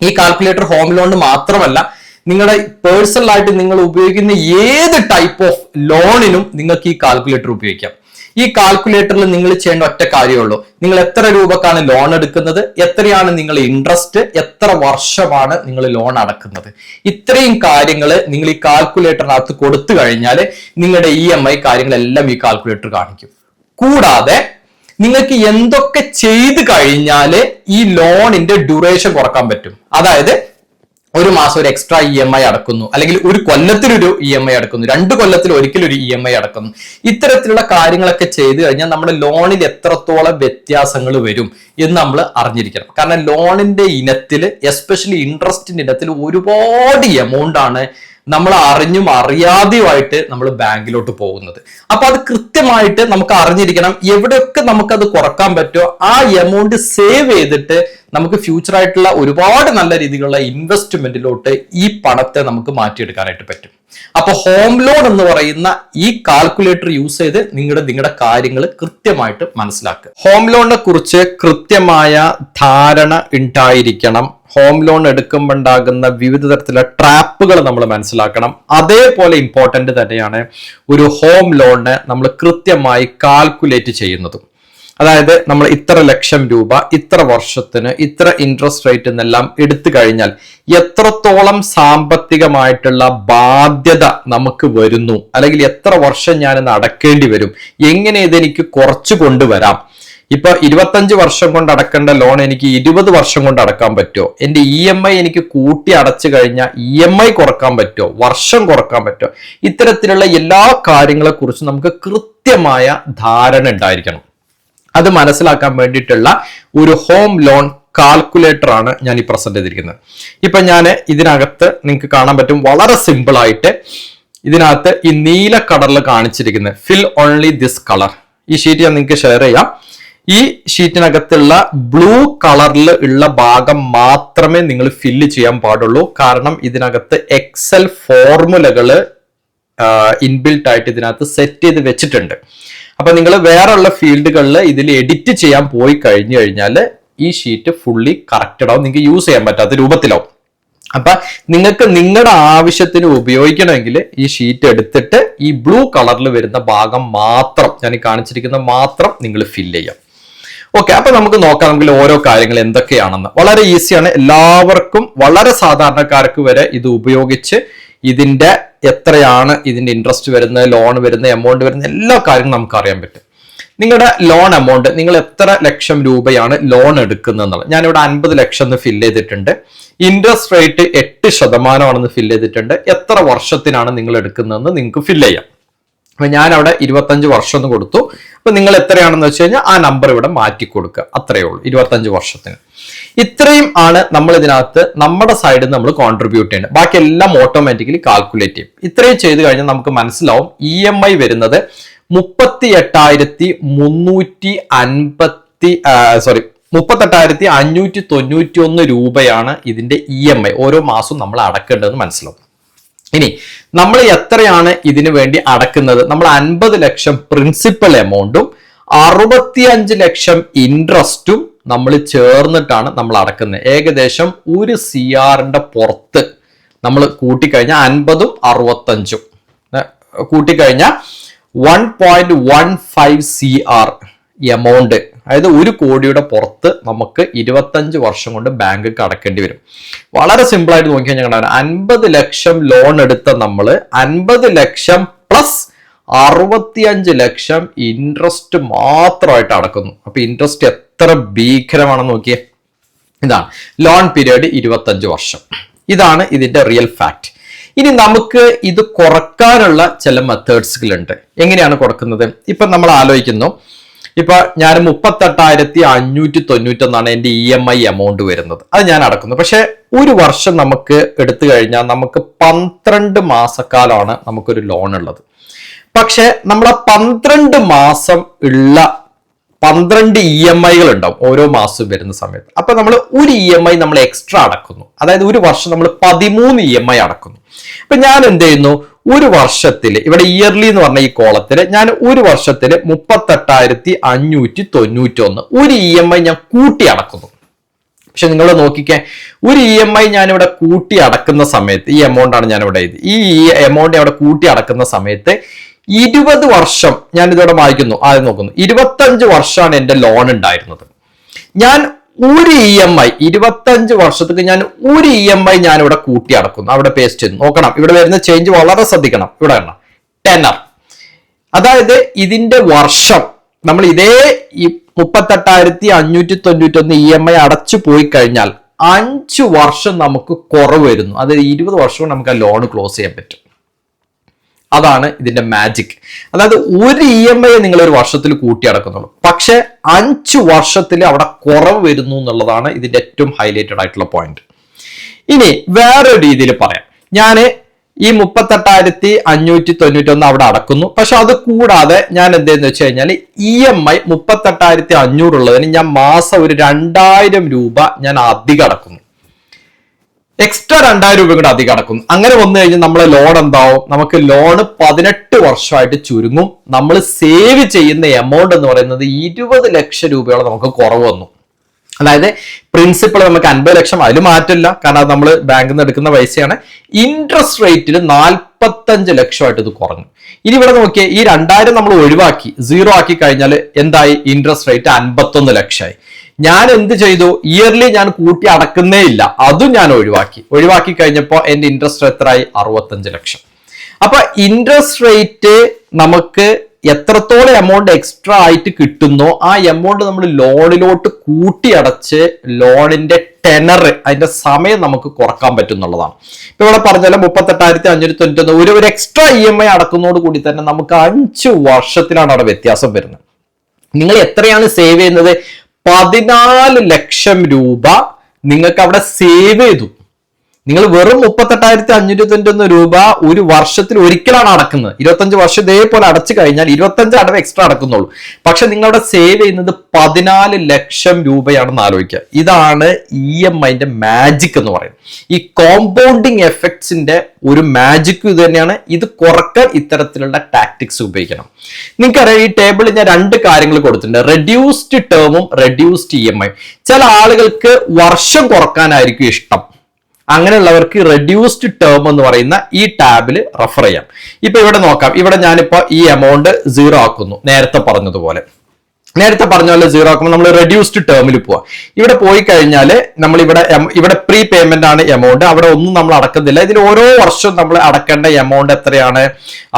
ഈ കാൽക്കുലേറ്റർ ഹോം ലോണിന് മാത്രമല്ല നിങ്ങളുടെ പേഴ്സണലായിട്ട് നിങ്ങൾ ഉപയോഗിക്കുന്ന ഏത് ടൈപ്പ് ഓഫ് ലോണിനും നിങ്ങൾക്ക് ഈ കാൽക്കുലേറ്റർ ഉപയോഗിക്കാം. ഈ കാൽക്കുലേറ്ററിൽ നിങ്ങൾ ചെയ്യേണ്ട ഒറ്റ കാര്യമുള്ളൂ. നിങ്ങൾ എത്ര രൂപക്കാണ് ലോൺ എടുക്കുന്നത്, എത്രയാണ് നിങ്ങൾ ഇൻട്രസ്റ്റ്, എത്ര വർഷമാണ് നിങ്ങൾ ലോൺ അടക്കുന്നത്, ഇത്രയും കാര്യങ്ങൾ നിങ്ങൾ ഈ കാൽക്കുലേറ്ററിനകത്ത് കൊടുത്തു കഴിഞ്ഞാൽ നിങ്ങളുടെ EMI കാര്യങ്ങളെല്ലാം ഈ കാൽക്കുലേറ്റർ കാണിക്കും. കൂടാതെ നിങ്ങൾക്ക് എന്തൊക്കെ ചെയ്ത് കഴിഞ്ഞാൽ ഈ ലോണിന്റെ ഡ്യൂറേഷൻ കുറക്കാൻ പറ്റും. അതായത് ഒരു മാസം ഒരു എക്സ്ട്രാ EMI അടക്കുന്നു, അല്ലെങ്കിൽ ഒരു കൊല്ലത്തിലൊരു EMI അടക്കുന്നു, 2 കൊല്ലത്തിൽ ഒരിക്കലൊരു EMI അടക്കുന്നു. ഇത്തരത്തിലുള്ള കാര്യങ്ങളൊക്കെ ചെയ്തു കഴിഞ്ഞാൽ നമ്മുടെ ലോണിൽ എത്രത്തോളം വ്യത്യാസങ്ങൾ വരും എന്ന് നമ്മൾ അറിഞ്ഞിരിക്കണം. കാരണം ലോണിന്റെ ഇനത്തിൽ, എസ്പെഷ്യലി ഇൻട്രസ്റ്റിന്റെ ഇനത്തിൽ ഒരുപാട് എമൗണ്ട് ആണ് നമ്മൾ അറിഞ്ഞും അറിയാതെയുമായിട്ട് നമ്മൾ ബാങ്കിലോട്ട് പോകുന്നത്. അപ്പൊ അത് കൃത്യമായിട്ട് നമുക്ക് അറിഞ്ഞിരിക്കണം. എവിടെയൊക്കെ നമുക്കത് കുറക്കാൻ പറ്റുമോ ആ എമൗണ്ട് സേവ് ചെയ്തിട്ട് നമുക്ക് ഫ്യൂച്ചർ ആയിട്ടുള്ള ഒരുപാട് നല്ല രീതിയിലുള്ള ഇൻവെസ്റ്റ്മെന്റിലോട്ട് ഈ പണത്തെ നമുക്ക് മാറ്റിയെടുക്കാനായിട്ട് പറ്റും. അപ്പൊ ഹോം ലോൺ എന്ന് പറയുന്ന ഈ കാൽക്കുലേറ്റർ യൂസ് ചെയ്ത് നിങ്ങളുടെ കാര്യങ്ങൾ കൃത്യമായിട്ട് മനസ്സിലാക്കുക. ഹോം ലോണിനെ കുറിച്ച് കൃത്യമായ ധാരണ ഉണ്ടായിരിക്കണം. ഹോം ലോൺ എടുക്കുമ്പോൾ ഉണ്ടാകുന്ന വിവിധ തരത്തിലുള്ള ട്രാപ്പുകൾ നമ്മൾ മനസ്സിലാക്കണം. അതേപോലെ ഇമ്പോർട്ടന്റ് തന്നെയാണ് ഒരു ഹോം ലോണിനെ നമ്മൾ കൃത്യമായി കാൽക്കുലേറ്റ് ചെയ്യുന്നതും. അതായത് നമ്മൾ ഇത്ര ലക്ഷം രൂപ ഇത്ര വർഷത്തിന് ഇത്ര ഇൻട്രസ്റ്റ് റേറ്റ് എന്നെല്ലാം എടുത്തു കഴിഞ്ഞാൽ എത്രത്തോളം സാമ്പത്തികമായിട്ടുള്ള ബാധ്യത നമുക്ക് വരുന്നു, അല്ലെങ്കിൽ എത്ര വർഷം ഞാനിന്ന് അടക്കേണ്ടി വരും, എങ്ങനെ ഇതെനിക്ക് കുറച്ചു കൊണ്ടുവരാം. ഇപ്പൊ 25 വർഷം കൊണ്ട് അടക്കേണ്ട ലോൺ എനിക്ക് 20 വർഷം കൊണ്ട് അടക്കാൻ പറ്റുമോ, എന്റെ EMI എനിക്ക് കൂട്ടി അടച്ചു കഴിഞ്ഞാൽ EMI കുറക്കാൻ പറ്റുമോ, വർഷം കുറക്കാൻ പറ്റുമോ, ഇത്തരത്തിലുള്ള എല്ലാ കാര്യങ്ങളെ കുറിച്ച് നമുക്ക് കൃത്യമായ ധാരണ ഉണ്ടായിരിക്കണം. അത് മനസ്സിലാക്കാൻ വേണ്ടിയിട്ടുള്ള ഒരു ഹോം ലോൺ കാൽക്കുലേറ്റർ ആണ് ഞാൻ ഈ പ്രസന്റ് ചെയ്തിരിക്കുന്നത്. ഇപ്പൊ ഞാൻ ഇതിനകത്ത് നിങ്ങൾക്ക് കാണാൻ പറ്റും, വളരെ സിമ്പിൾ ആയിട്ട് ഇതിനകത്ത് ഈ നീല കളറിൽ കാണിച്ചിരിക്കുന്നത് ഫിൽ ഓൺലി ദിസ് കളർ. ഈ ഷീറ്റ് ഞാൻ നിങ്ങൾക്ക് ഷെയർ ചെയ്യാം. ഈ ഷീറ്റിനകത്തുള്ള ബ്ലൂ കളറിൽ ഉള്ള ഭാഗം മാത്രമേ നിങ്ങൾ ഫില്ല് ചെയ്യാൻ പാടുള്ളൂ. കാരണം ഇതിനകത്ത് എക്സൽ ഫോർമുലകൾ ഇൻബിൽട്ട് ആയിട്ട് ഇതിനകത്ത് സെറ്റ് ചെയ്ത് വെച്ചിട്ടുണ്ട്. അപ്പൊ നിങ്ങൾ വേറെയുള്ള ഫീൽഡുകളിൽ ഇതിൽ എഡിറ്റ് ചെയ്യാൻ പോയി കഴിഞ്ഞു കഴിഞ്ഞാൽ ഈ ഷീറ്റ് ഫുള്ളി കറക്റ്റഡ് ആവും, നിങ്ങൾക്ക് യൂസ് ചെയ്യാൻ പറ്റാത്ത രൂപത്തിലാവും. അപ്പൊ നിങ്ങൾക്ക് നിങ്ങളുടെ ആവശ്യത്തിന് ഉപയോഗിക്കണമെങ്കിൽ ഈ ഷീറ്റ് എടുത്തിട്ട് ഈ ബ്ലൂ കളറിൽ വരുന്ന ഭാഗം മാത്രം, ഞാൻ ഈ കാണിച്ചിരിക്കുന്ന മാത്രം നിങ്ങൾ ഫില്ല് ചെയ്യാം. ഓക്കെ, അപ്പൊ നമുക്ക് നോക്കാം നമുക്ക് ഓരോ കാര്യങ്ങൾ എന്തൊക്കെയാണെന്ന്. വളരെ ഈസിയാണ്, എല്ലാവർക്കും വളരെ സാധാരണക്കാർക്ക് വരെ ഇത് ഉപയോഗിച്ച് ഇതിന്റെ എത്രയാണ് ഇതിന്റെ ഇൻട്രസ്റ്റ് വരുന്നത്, ലോൺ വരുന്ന എമൗണ്ട് വരുന്ന എല്ലാ കാര്യങ്ങളും നമുക്ക് അറിയാൻ പറ്റും. നിങ്ങളുടെ ലോൺ എമൗണ്ട്, നിങ്ങൾ എത്ര ലക്ഷം രൂപയാണ് ലോൺ എടുക്കുന്നത്, ഞാനിവിടെ 50 ലക്ഷം എന്ന് ഫില്ല് ചെയ്തിട്ടുണ്ട്. ഇൻട്രസ്റ്റ് റേറ്റ് 8% ഫില്ല് ചെയ്തിട്ടുണ്ട്. എത്ര വർഷത്തിനാണ് നിങ്ങൾ എടുക്കുന്നതെന്ന് നിങ്ങൾക്ക് ഫില്ല് ചെയ്യാം. അപ്പൊ ഞാൻ അവിടെ 25 വർഷം എന്ന് കൊടുത്തു. അപ്പൊ നിങ്ങൾ എത്രയാണെന്ന് വെച്ച് കഴിഞ്ഞാൽ ആ നമ്പർ ഇവിടെ മാറ്റി കൊടുക്കുക, അത്രയേ ഉള്ളൂ. 25 വർഷത്തിന് ഇത്രയും ആണ് നമ്മൾ ഇതിനകത്ത് നമ്മുടെ സൈഡിൽ നിന്ന് നമ്മൾ കോൺട്രിബ്യൂട്ട് ചെയ്യേണ്ടത്. ബാക്കി എല്ലാം ഓട്ടോമാറ്റിക്കലി കാൽക്കുലേറ്റ് ചെയ്യും. ഇത്രയും ചെയ്ത് കഴിഞ്ഞാൽ നമുക്ക് മനസ്സിലാവും EMI വരുന്നത് 38,591 രൂപയാണ് ഇതിന്റെ EMI ഓരോ മാസവും നമ്മൾ അടക്കേണ്ടതെന്ന് മനസ്സിലാവും. ഇനി നമ്മൾ എത്രയാണ് ഇതിനു വേണ്ടി അടക്കുന്നത്, നമ്മൾ 50 ലക്ഷം പ്രിൻസിപ്പൽ എമൗണ്ടും 65 ലക്ഷം ഇൻട്രസ്റ്റും നമ്മൾ ചേർന്നിട്ടാണ് നമ്മൾ അടക്കുന്നത്. ഏകദേശം 1 CR പുറത്ത് നമ്മൾ കൂട്ടിക്കഴിഞ്ഞാൽ 50ഉം 65ഉം കൂട്ടിക്കഴിഞ്ഞാൽ 1.15 CR എമൗണ്ട്, അതായത് 1 കോടിയുടെ പുറത്ത് നമുക്ക് 25 വർഷം കൊണ്ട് ബാങ്കിക്ക് അടക്കേണ്ടി വരും. വളരെ സിമ്പിൾ ആയിട്ട് നോക്കി കഴിഞ്ഞാൽ 50 ലക്ഷം ലോൺ എടുത്ത നമ്മൾ 50 ലക്ഷം പ്ലസ് 65 ലക്ഷം ഇൻട്രസ്റ്റ് മാത്രമായിട്ട് അടക്കുന്നു. അപ്പൊ ഇൻട്രസ്റ്റ് എത്ര ഭീകരമാണെന്ന് നോക്കിയേ. ഇതാണ് ലോൺ പീരീഡ് 25 വർഷം. ഇതാണ് ഇതിന്റെ റിയൽ ഫാക്ട്. ഇനി നമുക്ക് ഇത് കുറക്കാനുള്ള ചില മെത്തേഡ്സുകളുണ്ട്. എങ്ങനെയാണ് കുറക്കുന്നത്? ഇപ്പൊ നമ്മൾ ആലോചിക്കുന്നു, ഇപ്പൊ ഞാൻ 38,591 എന്റെ EMI എമൗണ്ട് വരുന്നത്, അത് ഞാൻ അടക്കുന്നു. പക്ഷെ ഒരു വർഷം നമുക്ക് എടുത്തു കഴിഞ്ഞാൽ നമുക്ക് 12 മാസക്കാലമാണ് നമുക്കൊരു ലോൺ ഉള്ളത്. പക്ഷെ നമ്മളെ 12 മാസം ഉള്ള 12 EMIകൾ ഉണ്ടാവും ഓരോ മാസവും വരുന്ന സമയത്ത്. അപ്പൊ നമ്മൾ ഒരു EMI നമ്മൾ എക്സ്ട്രാ അടക്കുന്നു. അതായത് ഒരു വർഷം നമ്മൾ 13 EMI അടക്കുന്നു. അപ്പൊ ഞാൻ എന്ത് ചെയ്യുന്നു, ഒരു വർഷത്തിൽ ഇവിടെ ഇയർലി എന്ന് പറഞ്ഞ ഈ കോളത്തിൽ ഞാൻ ഒരു വർഷത്തിൽ 38,591 ഒരു EMI ഞാൻ കൂട്ടി അടക്കുന്നു. പക്ഷെ നിങ്ങൾ നോക്കിക്കേ, ഒരു EMI ഞാനിവിടെ കൂട്ടി അടക്കുന്ന സമയത്ത്, ഈ എമൗണ്ട് ആണ് ഞാനിവിടെ എഴുതി, ഈ എമൗണ്ട് അവിടെ കൂട്ടി അടക്കുന്ന സമയത്ത് 20 വർഷം ഞാൻ ഇതോടെ വായിക്കുന്നു, ആദ്യം നോക്കുന്നു, 25 വർഷമാണ് എന്റെ ലോൺ ഉണ്ടായിരുന്നത്. ഞാൻ ഒരു EMI 25 വർഷത്തേക്ക് ഞാൻ ഒരു EMI ഞാൻ ഇവിടെ കൂട്ടി അടക്കുന്നു. അവിടെ പേസ്റ്റ് ചെയ്യുന്നു. നോക്കണം, ഇവിടെ വരുന്ന ചേഞ്ച് വളരെ ശ്രദ്ധിക്കണം. ഇവിടെ കാണാം ടെനർ, അതായത് ഇതിന്റെ വർഷം നമ്മൾ ഇതേ 38,591 EMI അടച്ചു പോയി കഴിഞ്ഞാൽ 5 വർഷം നമുക്ക് കുറവ് വരുന്നു. അതായത് 20 വർഷവും നമുക്ക് ആ ലോൺ ക്ലോസ് ചെയ്യാൻ പറ്റും. അതാണ് ഇതിന്റെ മാജിക്. അതായത് ഒരു EMI നിങ്ങൾ ഒരു വർഷത്തിൽ കൂട്ടി അടക്കുന്നുള്ളൂ, പക്ഷെ 5 വർഷത്തിൽ അവിടെ കുറവ് വരുന്നു എന്നുള്ളതാണ് ഇതിന്റെ ഏറ്റവും ഹൈലൈറ്റഡ് ആയിട്ടുള്ള പോയിന്റ്. ഇനി വേറൊരു രീതിയിൽ പറയാം, ഞാൻ ഈ 38,591 അവിടെ അടക്കുന്നു. പക്ഷെ അത് കൂടാതെ ഞാൻ എന്തെന്ന് വെച്ച് കഴിഞ്ഞാൽ EMI 38,500 ഉള്ളതിന് ഞാൻ മാസം ഒരു 2000 രൂപ ഞാൻ അധികം അടക്കുന്നു, എക്സ്ട്രാ 2000 രൂപ കൂടെ അധികം അടക്കുന്നു. അങ്ങനെ വന്നു കഴിഞ്ഞാൽ നമ്മളെ ലോൺ എന്താവും? നമുക്ക് ലോണ് 18 വർഷമായിട്ട് ചുരുങ്ങും. നമ്മൾ സേവ് ചെയ്യുന്ന എമൗണ്ട് എന്ന് പറയുന്നത് 20 ലക്ഷം രൂപയോളം നമുക്ക് കുറവ് വന്നു. അതായത് പ്രിൻസിപ്പൾ നമുക്ക് 50 ലക്ഷം, അതിൽ മാറ്റില്ല, കാരണം അത് നമ്മൾ ബാങ്കിൽ നിന്ന് എടുക്കുന്ന പൈസയാണ്. ഇൻട്രസ്റ്റ് റേറ്റിൽ 45 ലക്ഷമായിട്ട് ഇത് കുറഞ്ഞു. ഇനി ഇവിടെ നോക്കിയേ, ഈ 2000 നമ്മൾ ഒഴിവാക്കി, 0 ആക്കി കഴിഞ്ഞാൽ എന്തായി? Interest rate 51 ലക്ഷമായി. ഞാൻ എന്ത് ചെയ്തു? ഇയർലി ഞാൻ കൂട്ടി അടക്കുന്നേ ഇല്ല, അതും ഞാൻ ഒഴിവാക്കി കഴിഞ്ഞപ്പോൾ എന്റെ ഇൻട്രസ്റ്റ് എത്രയായി? 65 ലക്ഷം. അപ്പൊ ഇൻട്രസ്റ്റ് റേറ്റ് നമുക്ക് എത്രത്തോളം എമൗണ്ട് എക്സ്ട്രാ ആയിട്ട് കിട്ടുന്നോ ആ എമൗണ്ട് നമ്മൾ ലോണിലോട്ട് കൂട്ടി അടച്ച് ലോണിന്റെ ടെനർ, അതിന്റെ സമയം നമുക്ക് കുറക്കാൻ പറ്റും എന്നുള്ളതാണ്. ഇപ്പൊ ഇവിടെ പറഞ്ഞാൽ 38,591 ഒരു എക്സ്ട്രാ EMI അടക്കുന്നതോട് കൂടി തന്നെ നമുക്ക് 5 വർഷത്തിലാണ് അവിടെ വ്യത്യാസം വരുന്നത്. നിങ്ങൾ എത്രയാണ് സേവ് ചെയ്യുന്നത്? 14 ലക്ഷം രൂപ നിങ്ങൾക്ക് അവിടെ സേവ് ചെയ്തു. നിങ്ങൾ വെറും 38,591 രൂപ ഒരു വർഷത്തിൽ ഒരിക്കലാണ് അടക്കുന്നത്. 25 വർഷം ഇതേപോലെ അടച്ചു കഴിഞ്ഞാൽ 25 അടവ് എക്സ്ട്രാ അടക്കുന്നുള്ളൂ. പക്ഷെ നിങ്ങളവിടെ സേവ് ചെയ്യുന്നത് 14 ലക്ഷം രൂപയാണെന്ന് ആലോചിക്കുക. ഇതാണ് EMIന്റെ മാജിക് എന്ന് പറയുന്നത്. ഈ കോമ്പൗണ്ടിങ് എഫക്ട്സിന്റെ ഒരു മാജിക് ഇത് തന്നെയാണ്. ഇത് കുറക്കാൻ ഇത്തരത്തിലുള്ള ടാക്ടിക്സ് ഉപയോഗിക്കണം. നിങ്ങൾക്കറിയാം, ഈ ടേബിളിൽ ഞാൻ 2 കാര്യങ്ങൾ കൊടുത്തിട്ടുണ്ട്, റെഡ്യൂസ്ഡ് ടേമും റെഡ്യൂസ്ഡ് EMI. ചില ആളുകൾക്ക് വർഷം കുറക്കാനായിരിക്കും ഇഷ്ടം. അങ്ങനെയുള്ളവർക്ക് റെഡ്യൂസ്ഡ് ടേം എന്ന് പറയുന്ന ഈ ടാബിൽ റെഫർ ചെയ്യാം. ഇപ്പൊ ഇവിടെ നോക്കാം, ഇവിടെ ഞാനിപ്പോ ഈ എമൗണ്ട് 0 ആക്കുന്നു. നേരത്തെ പറഞ്ഞ പോലെ 0 ആക്കുമ്പോൾ നമ്മൾ റെഡ്യൂസ്ഡ് ടേമിൽ പോവാം. ഇവിടെ പോയി കഴിഞ്ഞാൽ നമ്മൾ ഇവിടെ പ്രീ പേയ്മെന്റ് ആണ് എമൗണ്ട്, അവിടെ ഒന്നും നമ്മൾ അടക്കുന്നില്ല. ഇതിൽ ഓരോ വർഷവും നമ്മൾ അടക്കേണ്ട എമൗണ്ട് എത്രയാണ്,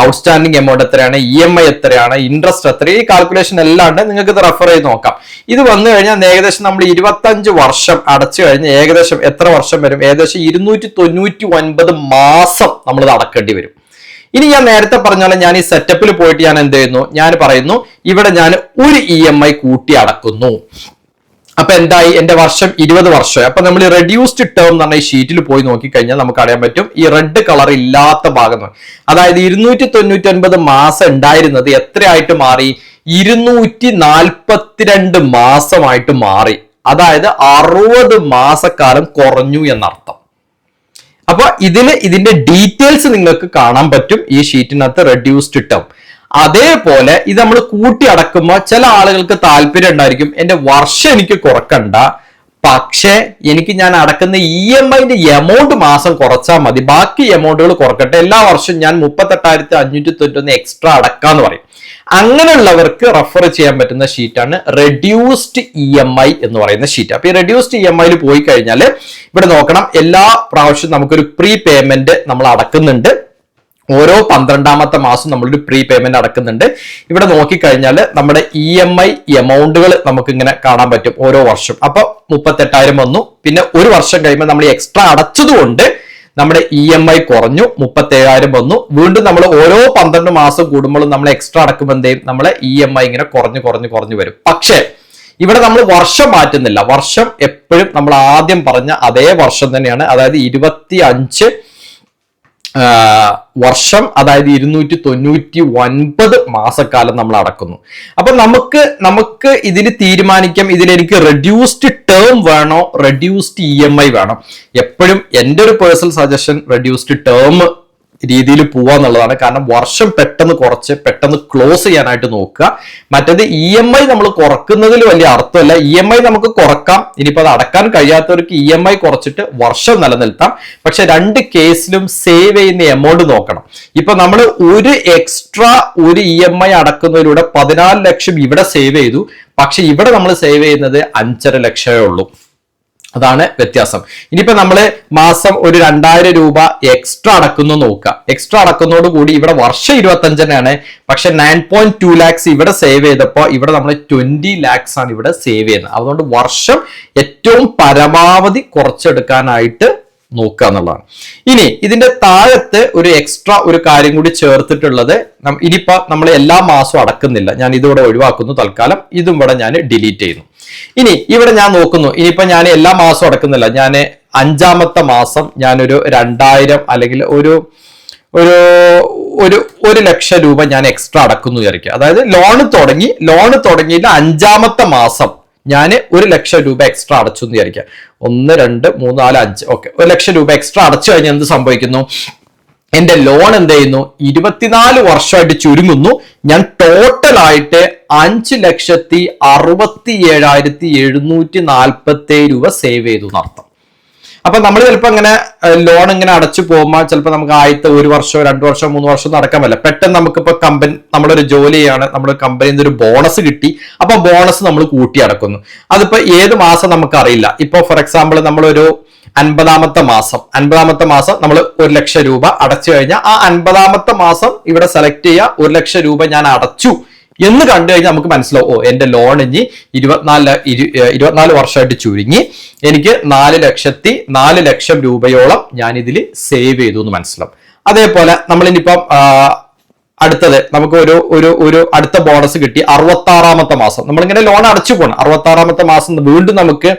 ഔട്ട്സ്റ്റാൻഡിങ് എമൗണ്ട് എത്രയാണ്, EMI എത്രയാണ്, ഇൻട്രസ്റ്റ് എത്ര, ഈ കാൽക്കുലേഷൻ എല്ലാം ഉണ്ട്. നിങ്ങൾക്ക് ഇത് റെഫർ ചെയ്ത് നോക്കാം. ഇത് വന്നു കഴിഞ്ഞാൽ ഏകദേശം നമ്മൾ 25 വർഷം അടച്ചു കഴിഞ്ഞാൽ ഏകദേശം എത്ര വർഷം വരും? ഏകദേശം 299 മാസം നമ്മൾ ഇത് അടക്കേണ്ടി വരും. ഇനി ഞാൻ നേരത്തെ പറഞ്ഞാൽ ഞാൻ ഈ സെറ്റപ്പിൽ പോയിട്ട് ഞാൻ എന്ത് ചെയ്യുന്നു? ഞാൻ പറയുന്നു ഇവിടെ ഞാൻ ഒരു EMI കൂട്ടി അടക്കുന്നു. അപ്പൊ എന്തായി? എന്റെ വർഷം 20 വർഷമായി. അപ്പൊ നമ്മൾ റെഡ്യൂസ്ഡ് ടേം എന്ന് പറഞ്ഞ ഈ ഷീറ്റിൽ പോയി നോക്കിക്കഴിഞ്ഞാൽ നമുക്ക് അറിയാൻ പറ്റും, ഈ റെഡ് കളർ ഇല്ലാത്ത ഭാഗം, അതായത് 299 മാസം ഉണ്ടായിരുന്നത് എത്രയായിട്ട് മാറി? 242 മാസമായിട്ട് മാറി. അതായത് 60 മാസക്കാലം കുറഞ്ഞു എന്നർത്ഥം. അപ്പൊ ഇതിന്റെ ഡീറ്റെയിൽസ് നിങ്ങൾക്ക് കാണാൻ പറ്റും ഈ ഷീറ്റിനകത്ത്, റെഡ്യൂസ്ഡ് ടേം. അതേപോലെ ഇത് നമ്മൾ കൂട്ടി അടക്കുമ്പോൾ ചില ആളുകൾക്ക് താല്പര്യം ഉണ്ടായിരിക്കും, എന്റെ വർഷം എനിക്ക് കുറക്കണ്ട, പക്ഷെ എനിക്ക് ഞാൻ അടക്കുന്ന EMIന്റെ എമൗണ്ട് മാസം കുറച്ചാൽ മതി, ബാക്കി എമൗണ്ടുകൾ കുറക്കട്ടെ, എല്ലാ വർഷവും ഞാൻ 38,591 എക്സ്ട്രാ അടക്കാന്ന് പറയും. അങ്ങനെയുള്ളവർക്ക് റെഫർ ചെയ്യാൻ പറ്റുന്ന ഷീറ്റാണ് റെഡ്യൂസ്ഡ് EMI എന്ന് പറയുന്ന ഷീറ്റ്. അപ്പൊ ഈ റെഡ്യൂസ്ഡ് EMIയിൽ പോയി കഴിഞ്ഞാൽ ഇവിടെ നോക്കണം, എല്ലാ പ്രാവശ്യവും നമുക്കൊരു പ്രീ പേയ്മെന്റ് നമ്മൾ അടക്കുന്നുണ്ട്. ഓരോ 12ാമത്തെ മാസം നമ്മളൊരു പ്രീ പേയ്മെന്റ് അടക്കുന്നുണ്ട്. ഇവിടെ നോക്കിക്കഴിഞ്ഞാൽ നമ്മുടെ EMI എമൗണ്ടുകൾ നമുക്ക് ഇങ്ങനെ കാണാൻ പറ്റും ഓരോ വർഷം. അപ്പൊ 38,000 വന്നു. പിന്നെ ഒരു വർഷം കഴിയുമ്പോൾ നമ്മൾ എക്സ്ട്രാ അടച്ചതുകൊണ്ട് നമ്മുടെ EMI കുറഞ്ഞു, 37,000 വന്നു. വീണ്ടും നമ്മൾ ഓരോ 12 മാസം കൂടുമ്പോഴും നമ്മൾ എക്സ്ട്രാ അടക്കുമ്പോൾ എന്ത് ചെയ്യും? നമ്മളെ EMI ഇങ്ങനെ കുറഞ്ഞു വരും. പക്ഷേ ഇവിടെ നമ്മൾ വർഷം മാറ്റുന്നില്ല. വർഷം എപ്പോഴും നമ്മൾ ആദ്യം പറഞ്ഞ അതേ വർഷം തന്നെയാണ്. അതായത് 25 വർഷം, അതായത് 299 മാസക്കാലം നമ്മൾ അടക്കുന്നു. അപ്പൊ നമുക്ക് ഇതിൽ തീരുമാനിക്കാം, ഇതിലെനിക്ക് റെഡ്യൂസ്ഡ് ടേം വേണോ, റെഡ്യൂസ്ഡ് EMI വേണോ. എപ്പോഴും എൻ്റെ ഒരു പേഴ്സണൽ സജഷൻ റെഡ്യൂസ്ഡ് ടേം രീതിയിൽ പോവാന്നുള്ളതാണ്. കാരണം വർഷം പെട്ടെന്ന് കുറച്ച് പെട്ടെന്ന് ക്ലോസ് ചെയ്യാനായിട്ട് നോക്കുക. മറ്റേത് EMI നമ്മൾ കുറക്കുന്നതിൽ വലിയ അർത്ഥമല്ല. EMI നമുക്ക് കുറക്കാം, ഇനിയിപ്പോൾ അത് അടക്കാൻ കഴിയാത്തവർക്ക് EMI കുറച്ചിട്ട് വർഷം നിലനിർത്താം. പക്ഷെ രണ്ട് കേസിലും സേവ് ചെയ്യുന്ന എമൗണ്ട് നോക്കണം. ഇപ്പൊ നമ്മൾ ഒരു എക്സ്ട്രാ ഒരു EMI അടക്കുന്നതിലൂടെ 14 ലക്ഷം ഇവിടെ സേവ് ചെയ്തു. പക്ഷെ ഇവിടെ നമ്മൾ സേവ് ചെയ്യുന്നത് 5.5 ലക്ഷമേ ഉള്ളൂ. അതാണ് വ്യത്യാസം. ഇനിയിപ്പോ നമ്മള് മാസം ഒരു 2000 രൂപ എക്സ്ട്രാ അടക്കുന്നു നോക്കുക. എക്സ്ട്രാ അടക്കുന്നതോട് കൂടി ഇവിടെ വർഷം 25 പക്ഷെ 9.2 lakhs ഇവിടെ സേവ് ചെയ്തപ്പോ ഇവിടെ നമ്മൾ 20 lakhs ആണ് ഇവിടെ സേവ് ചെയ്യുന്നത്. അതുകൊണ്ട് വർഷം ഏറ്റവും പരമാവധി കുറച്ചെടുക്കാനായിട്ട് നോക്കുക എന്നുള്ളതാണ്. ഇനി ഇതിന്റെ താഴത്ത് ഒരു എക്സ്ട്രാ ഒരു കാര്യം കൂടി ചേർത്തിട്ടുള്ളത്, ഇനിയിപ്പോ നമ്മൾ എല്ലാ മാസവും അടക്കുന്നില്ല, ഞാൻ ഇതിവിടെ ഒഴിവാക്കുന്നു തൽക്കാലം. ഇതും ഇവിടെ ഞാൻ ഡിലീറ്റ് ചെയ്യുന്നു. ഇനി ഇവിടെ ഞാൻ നോക്കുന്നു, ഇനിയിപ്പോ ഞാൻ എല്ലാ മാസവും അടക്കുന്നില്ല, ഞാൻ 5ാമത്തെ മാസം ഞാനൊരു 2000 അല്ലെങ്കിൽ ഒരു 1 ലക്ഷം രൂപ ഞാൻ എക്സ്ട്രാ അടക്കുന്നു വിചാരിക്കുക. അതായത് ലോണ് തുടങ്ങിയിട്ട് 5ാമത്തെ മാസം ഞാൻ 1 ലക്ഷം രൂപ എക്സ്ട്രാ അടച്ചു എന്ന് വിചാരിക്കുക. 1 2 3 4 5 ഓക്കെ, 1 ലക്ഷം രൂപ എക്സ്ട്രാ അടച്ചു കഴിഞ്ഞാൽ എന്ത് സംഭവിക്കുന്നു? എന്റെ ലോൺ എന്ത് ചെയ്യുന്നു? 24 വർഷമായിട്ട് ചുരുങ്ങുന്നു. ഞാൻ ടോട്ടൽ ആയിട്ട് 5,67,747 രൂപ സേവ് ചെയ്തു എന്നർത്ഥം. അപ്പൊ നമ്മൾ ചിലപ്പോൾ അങ്ങനെ ലോൺ ഇങ്ങനെ അടച്ചു പോകുമ്പോൾ ചിലപ്പോൾ നമുക്ക് ആദ്യത്തെ 1 വർഷമോ 2 വർഷമോ 3 വർഷമോ നടക്കാൻ പറ്റില്ല. പെട്ടെന്ന് നമുക്കിപ്പോ നമ്മളൊരു ജോലിയാണ്, നമ്മുടെ കമ്പനിയിൽ നിന്ന് ഒരു ബോണസ് കിട്ടി, അപ്പൊ ബോണസ് നമ്മൾ കൂട്ടി അടക്കുന്നു. അതിപ്പോ ഏത് മാസം നമുക്കറിയില്ല. ഇപ്പൊ ഫോർ എക്സാമ്പിൾ നമ്മളൊരു 50ാമത്തെ മാസം നമ്മൾ 1 ലക്ഷം രൂപ അടച്ചു കഴിഞ്ഞാൽ ആ 50ാമത്തെ മാസം ഇവിടെ സെലക്ട് ചെയ്യുക, 1 ലക്ഷം രൂപ ഞാൻ അടച്ചു എന്ന് കണ്ടു കഴിഞ്ഞാൽ നമുക്ക് മനസ്സിലാവും, ഓ എന്റെ ലോൺ ഇനി 24 വർഷമായിട്ട് ചുരുങ്ങി, എനിക്ക് 4 ലക്ഷം രൂപയോളം ഞാൻ ഇതിൽ സേവ് ചെയ്തു എന്ന് മനസ്സിലാവും. അതേപോലെ നമ്മൾ ഇനിയിപ്പം അടുത്തത് നമുക്ക് ഒരു അടുത്ത ബോണസ് കിട്ടി 66ാമത്തെ മാസം. നമ്മളിങ്ങനെ ലോൺ അടച്ചു പോകണം. 66ാമത്തെ മാസം വീണ്ടും നമുക്ക്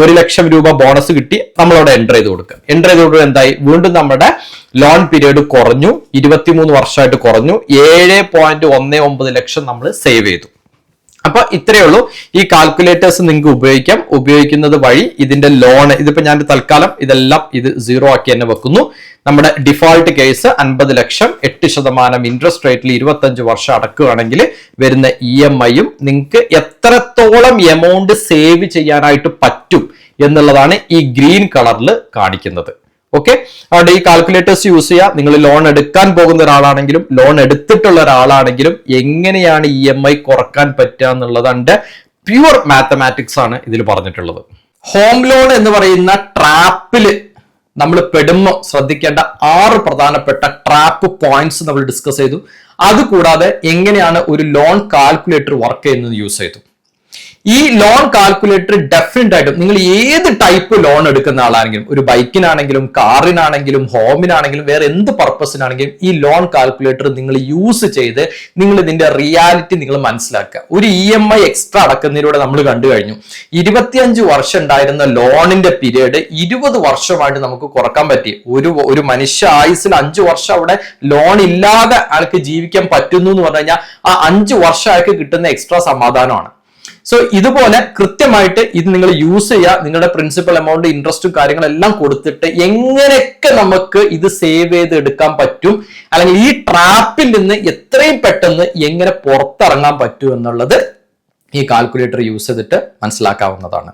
1 ലക്ഷം രൂപ ബോണസ് കിട്ടി, നമ്മളവിടെ എൻ്റർ ചെയ്ത് കൊടുക്കുക. എൻ്റർ ചെയ്ത് കൊടുക്കുക എന്തായി? വീണ്ടും നമ്മുടെ ലോൺ പീരീഡ് കുറഞ്ഞു, 23 വർഷമായിട്ട് കുറഞ്ഞു, 7.19 ലക്ഷം നമ്മൾ സേവ് ചെയ്തു. അപ്പൊ ഇത്രയേ ഉള്ളൂ. ഈ കാൽക്കുലേറ്റേഴ്സ് നിങ്ങൾക്ക് ഉപയോഗിക്കുന്നത് വഴി ഇതിന്റെ ലോൺ, ഇതിപ്പോ ഞാൻ തൽക്കാലം ഇതെല്ലാം ഇത് 0 ആക്കി തന്നെ വെക്കുന്നു. നമ്മുടെ ഡിഫോൾട്ട് കേസ് 50 ലക്ഷം 8% ഇൻട്രസ്റ്റ് റേറ്റിൽ 25 വർഷം അടക്കുകയാണെങ്കിൽ വരുന്ന EMI-യും നിങ്ങൾക്ക് എത്രത്തോളം എമൗണ്ട് സേവ് ചെയ്യാനായിട്ട് പറ്റും എന്നുള്ളതാണ് ഈ ഗ്രീൻ കളറിൽ കാണിക്കുന്നത്. ഓക്കെ, അതുകൊണ്ട് ഈ കാൽക്കുലേറ്റേഴ്സ് യൂസ് ചെയ്യുക. നിങ്ങൾ ലോൺ എടുക്കാൻ പോകുന്ന ഒരാളാണെങ്കിലും ലോൺ എടുത്തിട്ടുള്ള ഒരാളാണെങ്കിലും എങ്ങനെയാണ് EMI കുറക്കാൻ പറ്റുക എന്നുള്ളതിന്റെ പ്യൂർ മാത്തമാറ്റിക്സ് ആണ് ഇതിൽ പറഞ്ഞിട്ടുള്ളത്. ഹോം ലോൺ എന്ന് പറയുന്ന ട്രാപ്പില് നമ്മൾ പെടുമ്പോൾ ശ്രദ്ധിക്കേണ്ട 6 പ്രധാനപ്പെട്ട ട്രാപ്പ് പോയിന്റ്സ് നമ്മൾ ഡിസ്കസ് ചെയ്തു. അതുകൂടാതെ എങ്ങനെയാണ് ഒരു ലോൺ കാൽക്കുലേറ്റർ വർക്ക് ചെയ്യുന്നത് യൂസ് ചെയ്തു. ഈ ലോൺ കാൽക്കുലേറ്റർ ഡെഫിനറ്റ് ആയിട്ടും നിങ്ങൾ ഏത് ടൈപ്പ് ലോൺ എടുക്കുന്ന ആളാണെങ്കിലും, ഒരു ബൈക്കിനാണെങ്കിലും കാറിനാണെങ്കിലും ഹോമിനാണെങ്കിലും വേറെ എന്ത് പർപ്പസിനാണെങ്കിലും ഈ ലോൺ കാൽക്കുലേറ്റർ നിങ്ങൾ യൂസ് ചെയ്ത് നിങ്ങൾ ഇതിന്റെ റിയാലിറ്റി നിങ്ങൾ മനസ്സിലാക്കുക. ഒരു EMI എക്സ്ട്രാ അടക്കുന്നതിലൂടെ നമ്മൾ കണ്ടു കഴിഞ്ഞു 25 വർഷം ഉണ്ടായിരുന്ന ലോണിന്റെ പീരീഡ് 20 വർഷമായിട്ട് നമുക്ക് കുറക്കാൻ പറ്റി. ഒരു മനുഷ്യ ആയുസിൽ 5 വർഷം അവിടെ ലോൺ ഇല്ലാതെ ആൾക്ക് ജീവിക്കാൻ പറ്റുന്നു എന്ന് പറഞ്ഞു കഴിഞ്ഞാൽ ആ 5 വർഷം ആൾക്ക് കിട്ടുന്ന എക്സ്ട്രാ സമാധാനമാണ്. സോ ഇതുപോലെ കൃത്യമായിട്ട് ഇത് നിങ്ങൾ യൂസ് ചെയ്യുക. നിങ്ങളുടെ പ്രിൻസിപ്പൽ എമൗണ്ട്, ഇൻട്രസ്റ്റും കാര്യങ്ങളെല്ലാം കൊടുത്തിട്ട് എങ്ങനെയൊക്കെ നമുക്ക് ഇത് സേവ് ചെയ്ത് എടുക്കാൻ പറ്റും, അല്ലെങ്കിൽ ഈ ട്രാപ്പിൽ നിന്ന് എത്രയും പെട്ടെന്ന് എങ്ങനെ പുറത്തിറങ്ങാൻ പറ്റും എന്നുള്ളത് ഈ കാൽക്കുലേറ്റർ യൂസ് ചെയ്തിട്ട് മനസ്സിലാക്കാവുന്നതാണ്.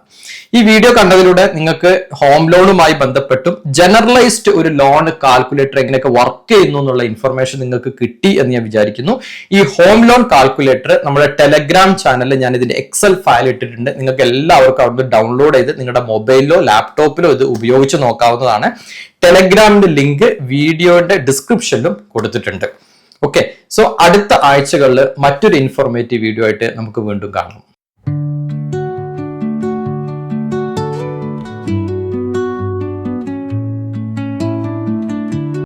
ഈ വീഡിയോ കണ്ടതിലൂടെ നിങ്ങൾക്ക് ഹോം ലോണുമായി ബന്ധപ്പെട്ടും ജനറലൈസ്ഡ് ഒരു ലോൺ കാൽക്കുലേറ്റർ എങ്ങനെയൊക്കെ വർക്ക് ചെയ്യുന്നു എന്നുള്ള ഇൻഫർമേഷൻ നിങ്ങൾക്ക് കിട്ടി എന്ന് ഞാൻ വിചാരിക്കുന്നു. ഈ ഹോം ലോൺ കാൽക്കുലേറ്റർ നമ്മുടെ ടെലഗ്രാം ചാനലിൽ ഞാൻ ഇതിന്റെ എക്സൽ ഫയൽ ഇട്ടിട്ടുണ്ട്. നിങ്ങൾക്ക് എല്ലാവർക്കും അവിടുന്ന് ഡൗൺലോഡ് ചെയ്ത് നിങ്ങളുടെ മൊബൈലിലോ ലാപ്ടോപ്പിലോ ഇത് ഉപയോഗിച്ച് നോക്കാവുന്നതാണ്. ടെലഗ്രാമിന്റെ ലിങ്ക് വീഡിയോയുടെ ഡിസ്ക്രിപ്ഷനിലും കൊടുത്തിട്ടുണ്ട്. ഓക്കെ, സോ അടുത്ത ആഴ്ചകളിൽ മറ്റൊരു ഇൻഫോർമേറ്റീവ് വീഡിയോ ആയിട്ട് നമുക്ക് വീണ്ടും കാണാം.